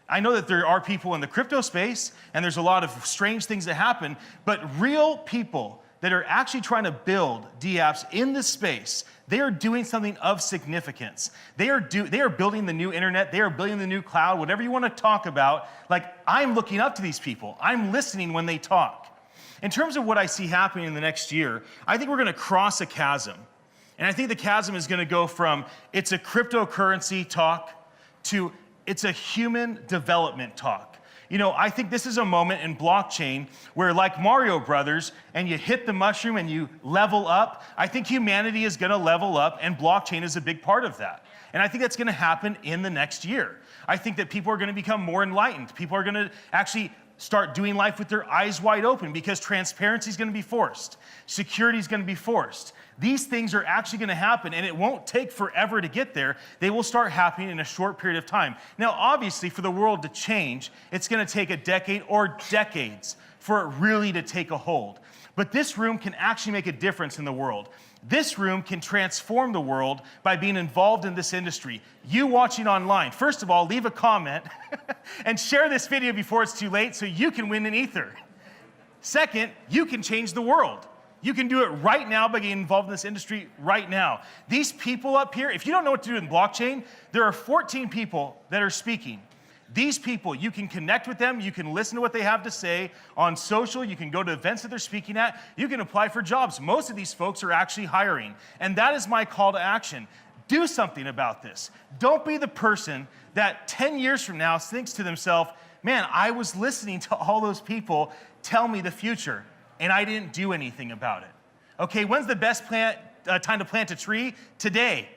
I know that there are people in the crypto space, and there's a lot of strange things that happen, but real people that are actually trying to build dApps in this space, they are doing something of significance. They are building the new internet, they are building the new cloud, whatever you want to talk about. Like, I'm looking up to these people. I'm listening when they talk. In terms of what I see happening in the next year, I think we're going to cross a chasm. And I think the chasm is going to go from it's a cryptocurrency talk to it's a human development talk. I think this is a moment in blockchain where, like Mario Brothers, and you hit the mushroom and you level up. I think humanity is going to level up, and blockchain is a big part of that. And I think that's going to happen in the next year. I think that people are going to become more enlightened. People are going to actually start doing life with their eyes wide open because transparency is going to be forced. Security is going to be forced. These things are actually going to happen, and it won't take forever to get there. They will start happening in a short period of time. Now, obviously, for the world to change, it's going to take a decade or decades for it really to take a hold. But this room can actually make a difference in the world. This room can transform the world by being involved in this industry. You watching online, first of all, leave a comment and share this video before it's too late so you can win an Ether. Second, you can change the world. You can do it right now by getting involved in this industry right now. These people up here, if you don't know what to do in blockchain, there are 14 people that are speaking. These people, you can connect with them, you can listen to what they have to say on social, you can go to events that they're speaking at, you can apply for jobs. Most of these folks are actually hiring. And that is my call to action. Do something about this. Don't be the person that 10 years from now thinks to themselves, man, I was listening to all those people tell me the future, and I didn't do anything about it. Okay, when's the best time to plant a tree? Today.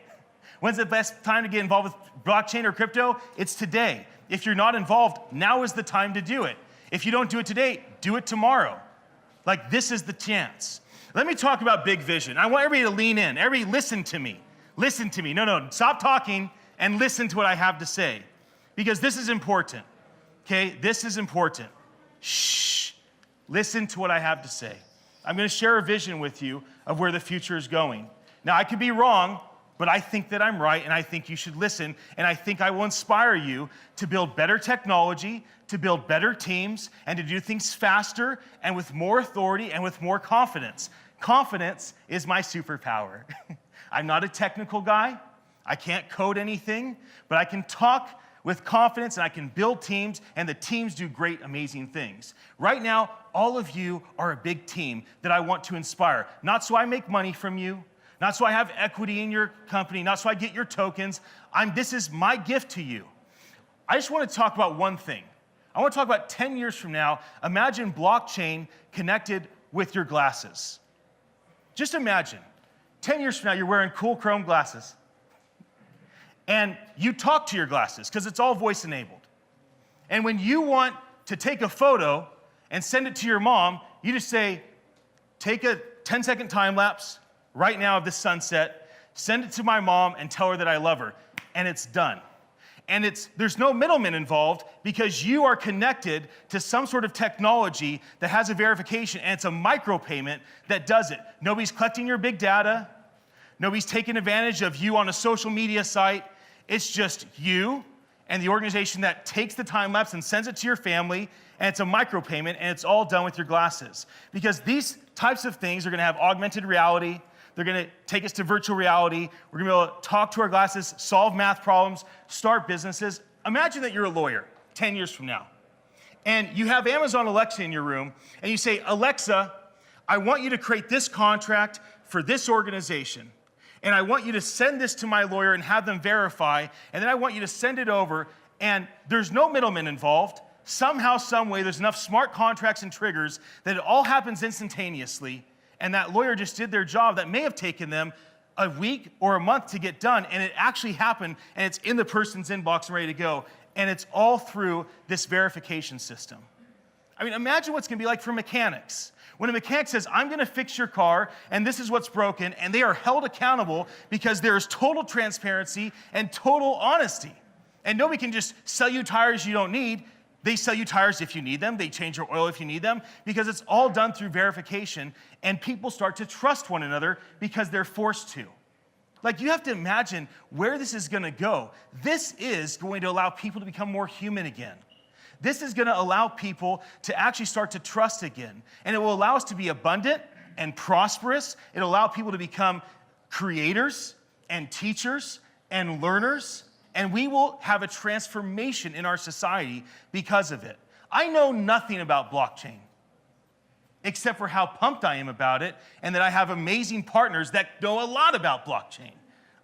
When's the best time to get involved with blockchain or crypto? It's today. If you're not involved, now is the time to do it. If you don't do it today, do it tomorrow. Like, this is the chance. Let me talk about big vision. I want everybody to lean in. Everybody listen to me. Listen to me. No, stop talking and listen to what I have to say. Because this is important. Okay, this is important. Shh. Listen to what I have to say. I'm going to share a vision with you of where the future is going. Now, I could be wrong, but I think that I'm right, and I think you should listen, and I think I will inspire you to build better technology, to build better teams, and to do things faster and with more authority and with more confidence. Confidence is my superpower. I'm not a technical guy. I can't code anything, but I can talk with confidence, and I can build teams, and the teams do great, amazing things. Right now, all of you are a big team that I want to inspire. Not so I make money from you, not so I have equity in your company, not so I get your tokens. This is my gift to you. I just want to talk about one thing. I want to talk about 10 years from now, imagine blockchain connected with your glasses. Just imagine, 10 years from now, you're wearing cool chrome glasses. And you talk to your glasses, because it's all voice enabled. And when you want to take a photo and send it to your mom, you just say, take a 10-second time lapse right now of the sunset, send it to my mom and tell her that I love her. And it's done. And there's no middleman involved because you are connected to some sort of technology that has a verification, and it's a micropayment that does it. Nobody's collecting your big data. Nobody's taking advantage of you on a social media site. It's just you and the organization that takes the time lapse and sends it to your family, and it's a micropayment, and it's all done with your glasses. Because these types of things are going to have augmented reality. They're going to take us to virtual reality. We're going to be able to talk to our glasses, solve math problems, start businesses. Imagine that you're a lawyer 10 years from now, and you have Amazon Alexa in your room, and you say, Alexa, I want you to create this contract for this organization, and I want you to send this to my lawyer and have them verify, and then I want you to send it over, and there's no middleman involved. Somehow, some way, there's enough smart contracts and triggers that it all happens instantaneously, and that lawyer just did their job that may have taken them a week or a month to get done, and it actually happened, and it's in the person's inbox and ready to go, and it's all through this verification system. I mean, imagine what's gonna be like for mechanics. When a mechanic says, I'm gonna fix your car, and this is what's broken, and they are held accountable because there is total transparency and total honesty. And nobody can just sell you tires you don't need. They sell you tires if you need them. They change your oil if you need them, because it's all done through verification, and people start to trust one another because they're forced to. Like, you have to imagine where this is gonna go. This is going to allow people to become more human again. This is gonna allow people to actually start to trust again. And it will allow us to be abundant and prosperous. It'll allow people to become creators and teachers and learners. And we will have a transformation in our society because of it. I know nothing about blockchain, except for how pumped I am about it, and that I have amazing partners that know a lot about blockchain.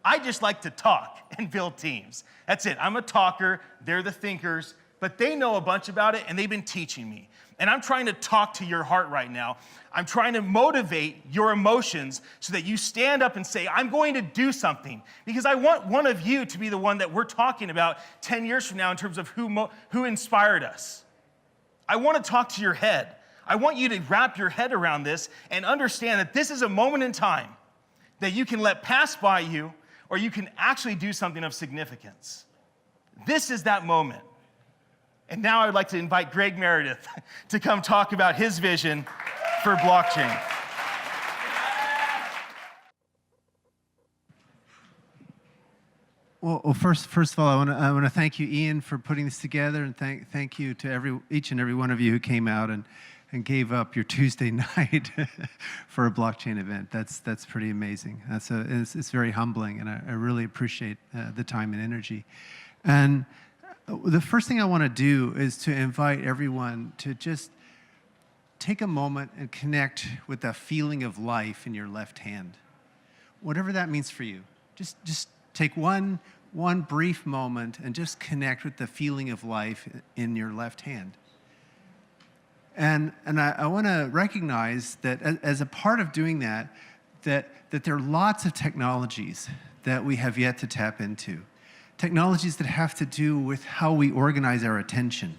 I just like to talk and build teams. That's it. I'm a talker, they're the thinkers, but they know a bunch about it, and they've been teaching me. And I'm trying to talk to your heart right now. I'm trying to motivate your emotions so that you stand up and say, I'm going to do something. Because I want one of you to be the one that we're talking about 10 years from now in terms of who inspired us. I want to talk to your head. I want you to wrap your head around this and understand that this is a moment in time that you can let pass by you, or you can actually do something of significance. This is that moment. And now I'd like to invite Greg Meredith to come talk about his vision for blockchain. Well, first of all, I want to thank you, Ian, for putting this together, and thank you to each and every one of you who came out and gave up your Tuesday night for a blockchain event. That's pretty amazing. It's very humbling, and I really appreciate the time and energy. And the first thing I want to do is to invite everyone to just take a moment and connect with that feeling of life in your left hand. Whatever that means for you. Just take one brief moment and just connect with the feeling of life in your left hand. And I want to recognize that as a part of doing that there are lots of technologies that we have yet to tap into. Technologies that have to do with how we organize our attention.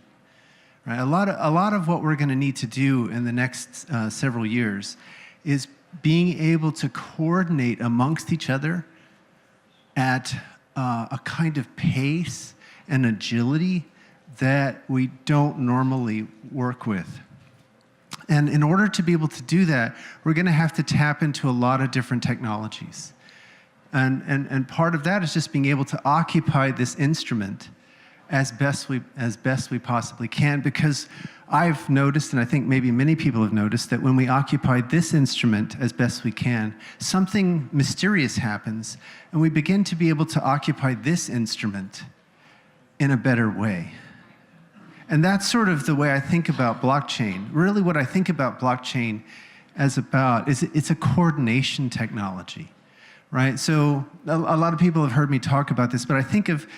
Right? A lot of what we're going to need to do in the next several years is being able to coordinate amongst each other at a kind of pace and agility that we don't normally work with. And in order to be able to do that, we're going to have to tap into a lot of different technologies. And part of that is just being able to occupy this instrument as best we possibly can, because I've noticed, and I think maybe many people have noticed, that when we occupy this instrument as best we can, something mysterious happens, and we begin to be able to occupy this instrument in a better way. And that's sort of the way I think about blockchain. Really what I think about blockchain is it's a coordination technology. Right, so a lot of people have heard me talk about this, but I think of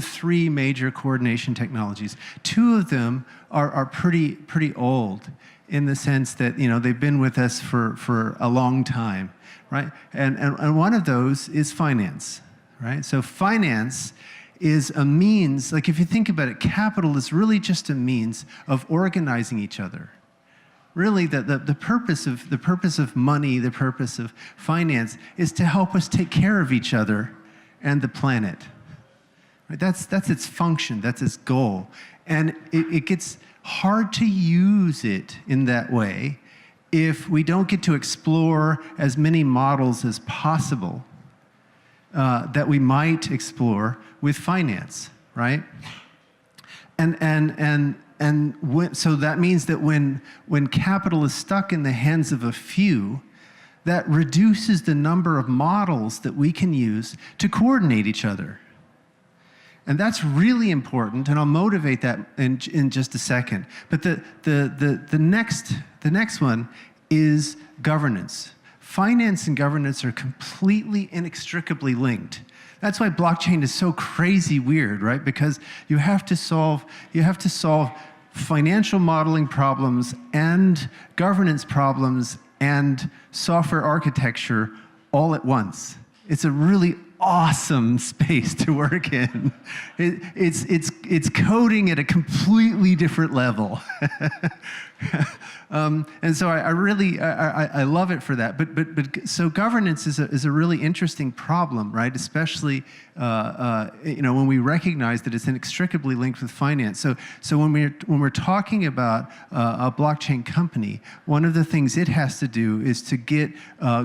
three major coordination technologies. Two of them are pretty old, in the sense that they've been with us for a long time, right? And one of those is finance, right? So finance is a means. Like, if you think about it, capital is really just a means of organizing each other. Really, the purpose of money, the purpose of finance, is to help us take care of each other and the planet. Right? That's its function, that's its goal. And it gets hard to use it in that way if we don't get to explore as many models as possible that we might explore with finance, right? So that means that when capital is stuck in the hands of a few, that reduces the number of models that we can use to coordinate each other. And that's really important, and I'll motivate that in just a second. But the next one is governance. Finance and governance are completely inextricably linked. That's why blockchain is so crazy weird, right? Because you have to solve financial modeling problems and governance problems and software architecture all at once. It's a really awesome space to work in. It's coding at a completely different level. And so I really love it for that. But so governance is a really interesting problem, right? Especially when we recognize that it's inextricably linked with finance. So when we're talking about a blockchain company, one of the things it has to do is to get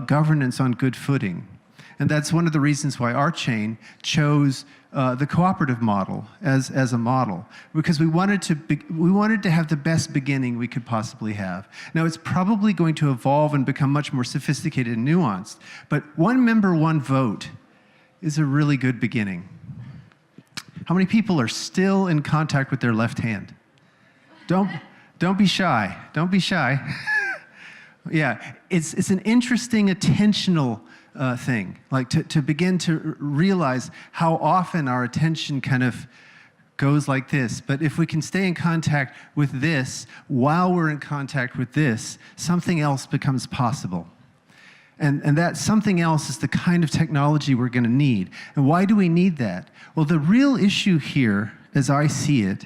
governance on good footing. And that's one of the reasons why our chain chose the cooperative model as a model, because we wanted to have the best beginning we could possibly have. Now, it's probably going to evolve and become much more sophisticated and nuanced, but one member, one vote is a really good beginning. How many people are still in contact with their left hand? Don't be shy. Don't be shy. Yeah, it's an interesting attentional thing, like to begin to realize how often our attention kind of goes like this. But if we can stay in contact with this while we're in contact with this, something else becomes possible. And that something else is the kind of technology we're going to need. And why do we need that? Well, the real issue here, as I see it,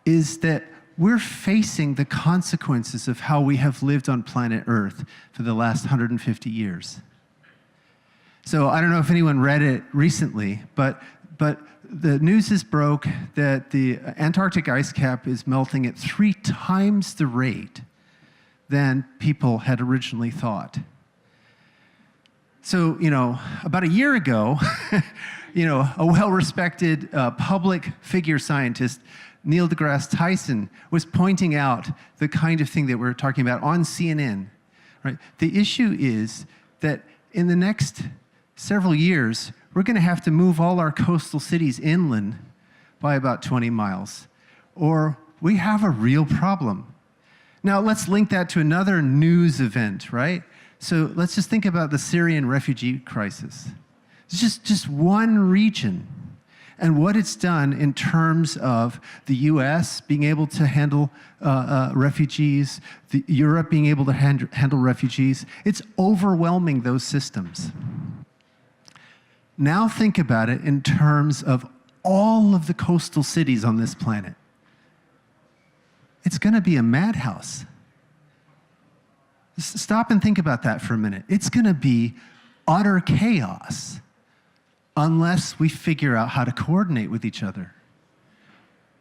is that we're facing the consequences of how we have lived on planet Earth for the last 150 years. So I don't know if anyone read it recently, but the news is broke that the Antarctic ice cap is melting at 3 times the rate than people had originally thought. So, about a year ago, a well-respected public figure scientist, Neil deGrasse Tyson, was pointing out the kind of thing that we're talking about on CNN. Right? The issue is that in the next several years, we're going to have to move all our coastal cities inland by about 20 miles, or we have a real problem. Now, let's link that to another news event, right? So let's just think about the Syrian refugee crisis. It's just one region, and what it's done in terms of the US being able to handle refugees, Europe being able to handle refugees. It's overwhelming those systems. Now think about it in terms of all of the coastal cities on this planet. It's going to be a madhouse. Stop and think about that for a minute. It's going to be utter chaos unless we figure out how to coordinate with each other.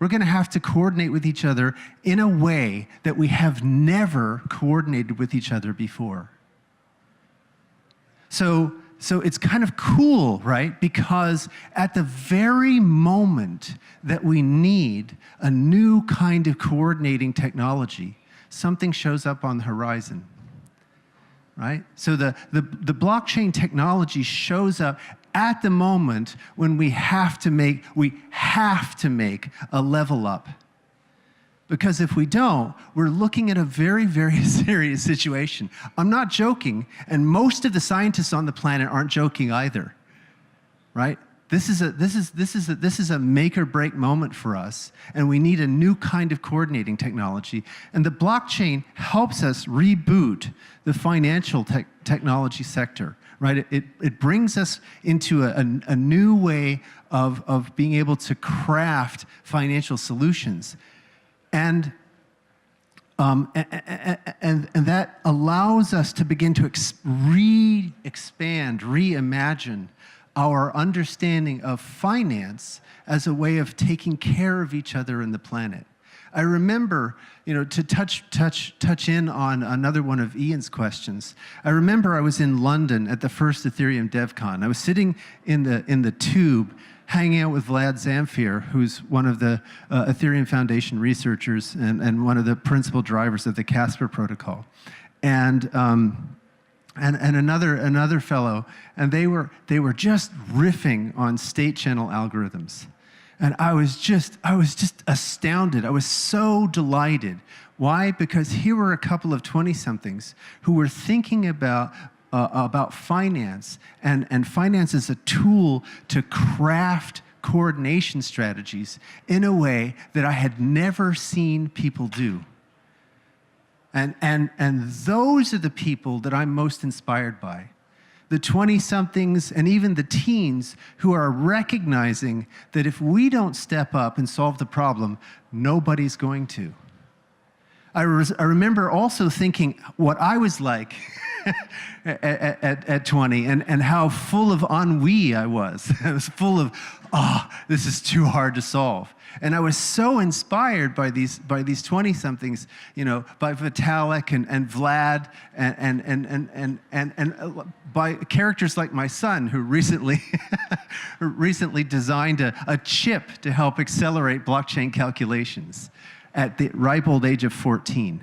We're going to have to coordinate with each other in a way that we have never coordinated with each other before. So it's kind of cool, right? Because at the very moment that we need a new kind of coordinating technology, something shows up on the horizon, right? So the blockchain technology shows up at the moment when we have to make a level up. Because if we don't, we're looking at a very, very serious situation. I'm not joking, and most of the scientists on the planet aren't joking either, right? This is a make or break moment for us, and we need a new kind of coordinating technology. And the blockchain helps us reboot the financial technology sector, right? It brings us into a new way of being able to craft financial solutions. And that allows us to begin to expand, reimagine our understanding of finance as a way of taking care of each other and the planet. I remember, to touch in on another one of Ian's questions. I remember I was in London at the first Ethereum DevCon. I was sitting in the tube, hanging out with Vlad Zamfir, who's one of the Ethereum Foundation researchers and one of the principal drivers of the Casper protocol, and another fellow, and they were just riffing on state channel algorithms. And I was just astounded. I was so delighted. Why? Because here were a couple of 20-somethings who were thinking about finance and finance as a tool to craft coordination strategies in a way that I had never seen people do. And those are the people that I'm most inspired by. The 20-somethings and even the teens who are recognizing that if we don't step up and solve the problem, nobody's going to. I remember also thinking what I was like at 20 and how full of ennui I was. I was full of, this is too hard to solve. And I was so inspired by these 20-somethings, by Vitalik and Vlad and by characters like my son, who recently designed a chip to help accelerate blockchain calculations at the ripe old age of 14.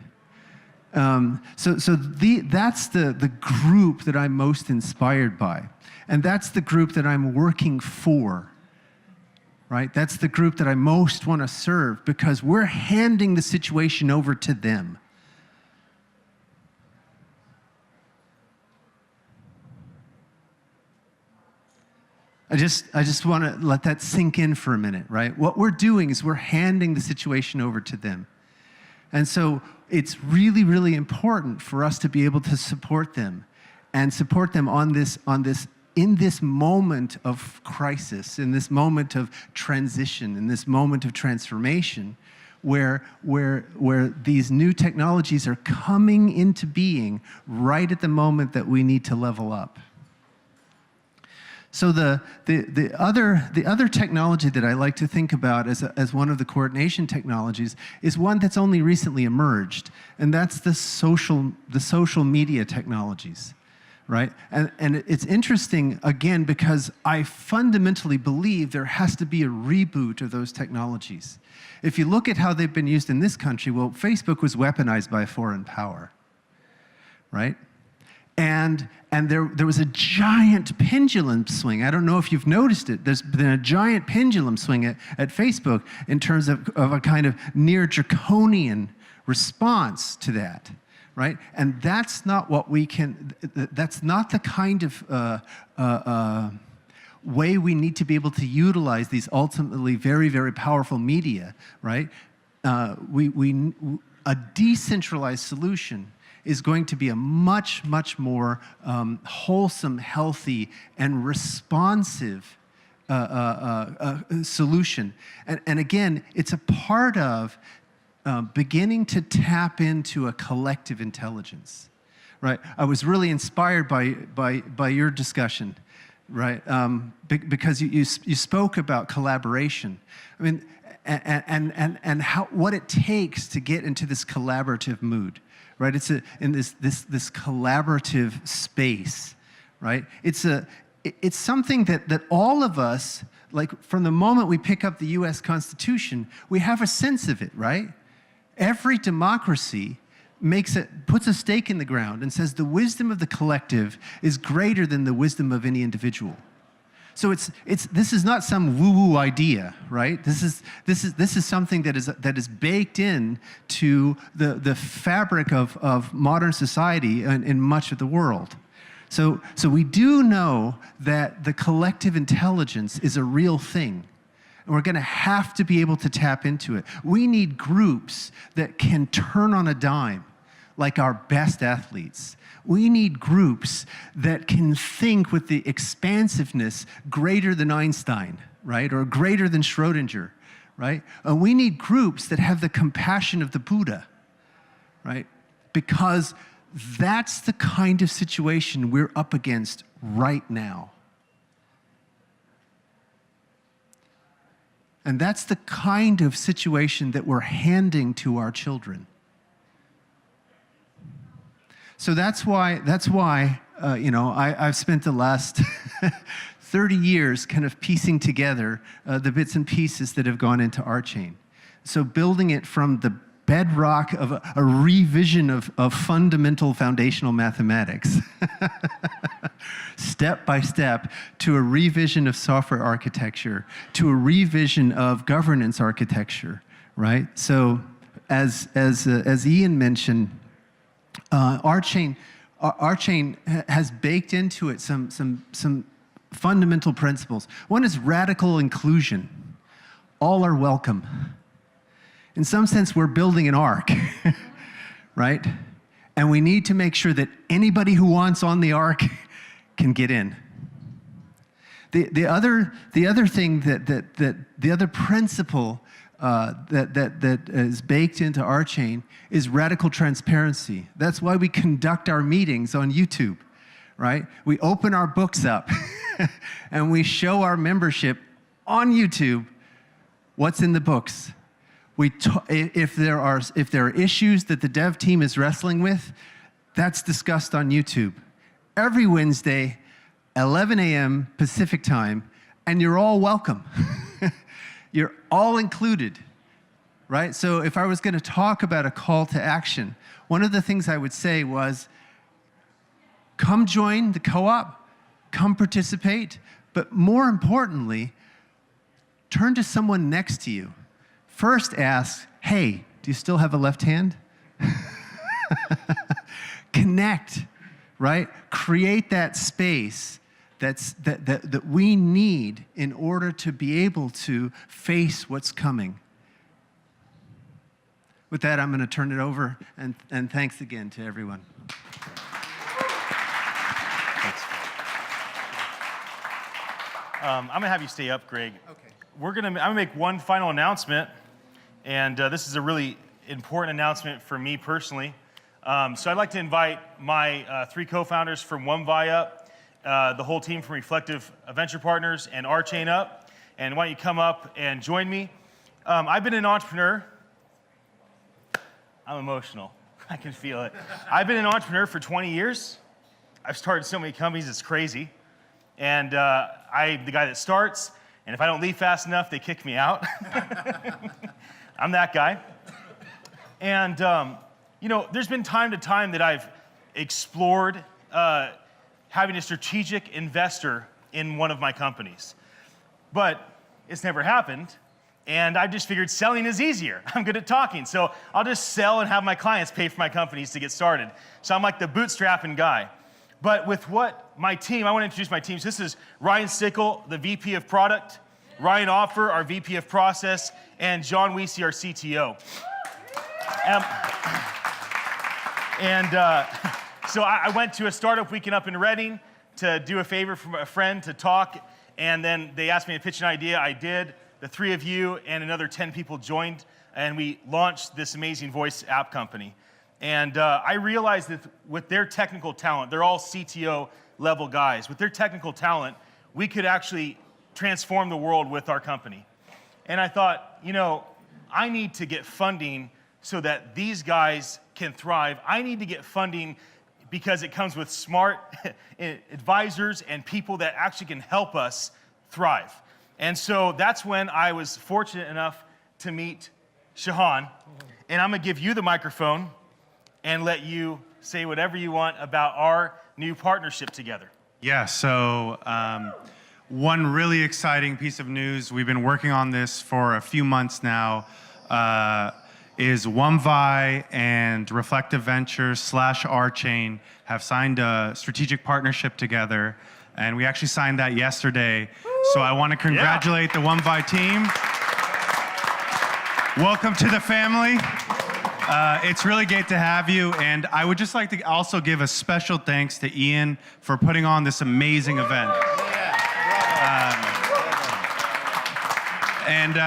That's the group that I'm most inspired by, and that's the group that I'm working for. Right? That's the group that I most want to serve, because we're handing the situation over to them. I just want to let that sink in for a minute, right? What we're doing is we're handing the situation over to them. And so it's really, really important for us to be able to support them and support them in this moment of crisis, in this moment of transition, in this moment of transformation, where these new technologies are coming into being right at the moment that we need to level up. So the other technology that I like to think about as one of the coordination technologies is one that's only recently emerged, and that's the social media technologies. Right? And it's interesting, again, because I fundamentally believe there has to be a reboot of those technologies. If you look at how they've been used in this country, well, Facebook was weaponized by a foreign power, right? And there was a giant pendulum swing. I don't know if you've noticed it. There's been a giant pendulum swing at Facebook in terms of a kind of near draconian response to that. Right? And that's not what that's not the kind of way we need to be able to utilize these ultimately very, very powerful media, right? A decentralized solution is going to be a much, much more wholesome, healthy, and responsive solution. And again, it's a part of beginning to tap into a collective intelligence, right? I was really inspired by your discussion, right? Because you spoke about collaboration. I mean, and what it takes to get into this collaborative mood, right? It's in this collaborative space, right? It's something that all of us, like from the moment we pick up the U.S. Constitution, we have a sense of it, right? Every democracy puts a stake in the ground and says the wisdom of the collective is greater than the wisdom of any individual. So this is not some woo-woo idea, right? This is something that is baked in to the fabric of modern society in much of the world. So we do know that the collective intelligence is a real thing. And we're going to have to be able to tap into it. We need groups that can turn on a dime, like our best athletes. We need groups that can think with the expansiveness greater than Einstein, right? Or greater than Schrodinger, right? We need groups that have the compassion of the Buddha, right? Because that's the kind of situation we're up against right now. And that's the kind of situation that we're handing to our children. So that's why I've spent the last 30 years kind of piecing together the bits and pieces that have gone into our chain. So building it from the bedrock of a revision of fundamental foundational mathematics. step by step to a revision of software architecture, to a revision of governance architecture, right? So as Ian mentioned, our chain has baked into it some fundamental principles. One is radical inclusion. All are welcome. In some sense, we're building an ark, right? And we need to make sure that anybody who wants on the ark can get in. The other thing the other principle that is baked into our chain is radical transparency. That's why we conduct our meetings on YouTube, right? We open our books up and we show our membership on YouTube what's in the books. If there are issues that the dev team is wrestling with, that's discussed on YouTube. Every Wednesday, 11 a.m. Pacific time, and you're all welcome. You're all included, right? So if I was going to talk about a call to action, one of the things I would say was, come join the co-op, come participate, but more importantly, turn to someone next to you. First ask, hey, do you still have a left hand? Connect, right? Create that space that we need in order to be able to face what's coming. With that, I'm going to turn it over, and thanks again to everyone. I'm going to have you stay up, Greg. Okay. I'm going to make one final announcement, and this is a really important announcement for me personally. So I'd like to invite my 3 co-founders from WMVAI up, the whole team from Reflective Venture Partners, and our chain up. And why don't you come up and join me? I've been an entrepreneur. I'm emotional. I can feel it. I've been an entrepreneur for 20 years. I've started so many companies, it's crazy. And I'm the guy that starts, and if I don't leave fast enough, they kick me out. I'm that guy. And, you know, there's been time to time that I've explored having a strategic investor in one of my companies. But it's never happened, and I just figured selling is easier. I'm good at talking, so I'll just sell and have my clients pay for my companies to get started. So I'm like the bootstrapping guy. But with what my team, I want to introduce my team. So this is Ryan Stickle, the VP of Product, Ryan Offer, our VP of Process, and John Weesey, our CTO. So I went to a startup weekend up in Reading to do a favor for a friend to talk, and then they asked me to pitch an idea. I did. The 3 of you and another 10 people joined, and we launched this amazing voice app company. And I realized that with their technical talent, they're all CTO level guys. With their technical talent, we could actually transform the world with our company. And I thought, you know, I need to get funding so that these guys can thrive. I need to get funding because it comes with smart advisors and people that actually can help us thrive. And so that's when I was fortunate enough to meet Shahan. And I'm going to give you the microphone and let you say whatever you want about our new partnership together. Yeah, so one really exciting piece of news, we've been working on this for a few months now, is WMVAI and Reflective Ventures / our chain have signed a strategic partnership together, and we actually signed that yesterday. Woo! So I want to congratulate the WMVAI team. Welcome to the family. It's really great to have you, and I would just like to also give a special thanks to Ian for putting on this amazing event. And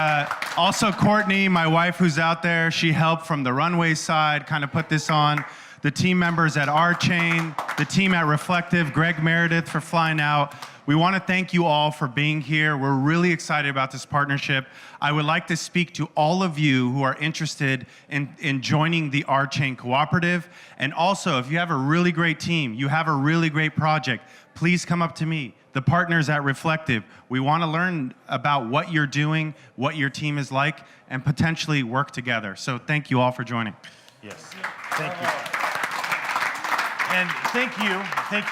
also Courtney, my wife who's out there, she helped from the Runway side, kind of put this on. The team members at our chain, the team at Reflective, Greg Meredith for flying out. We want to thank you all for being here. We're really excited about this partnership. I would like to speak to all of you who are interested in joining the Our Chain Cooperative. And also, if you have a really great team, you have a really great project, please come up to me, the partners at Reflective. We want to learn about what you're doing, what your team is like, and potentially work together. So thank you all for joining. Yes, thank you. And thank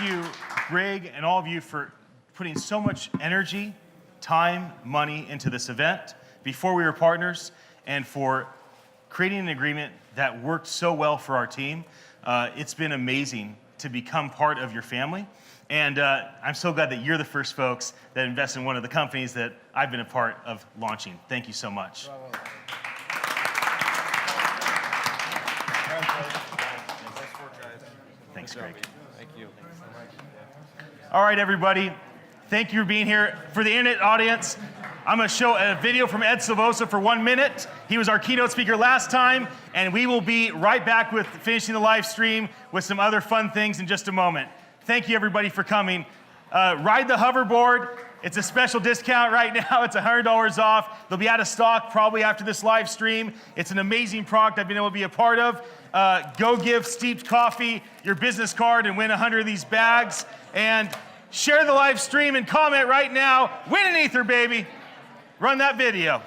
you Greg and all of you for putting so much energy, time, money into this event before we were partners, and for creating an agreement that worked so well for our team. It's been amazing to become part of your family. And I'm so glad that you're the first folks that invest in one of the companies that I've been a part of launching. Thank you so much. Thanks, Greg. Thank you. All right, everybody. Thank you for being here. For the internet audience, I'm going to show a video from Ed Silvosa for 1 minute. He was our keynote speaker last time, and we will be right back with finishing the live stream with some other fun things in just a moment. Thank you, everybody, for coming. Ride the hoverboard. It's a special discount right now. It's $100 off. They'll be out of stock probably after this live stream. It's an amazing product I've been able to be a part of. Go give Steeped Coffee your business card and win 100 of these bags. And share the live stream and comment right now. Win an ether, baby. Run that video.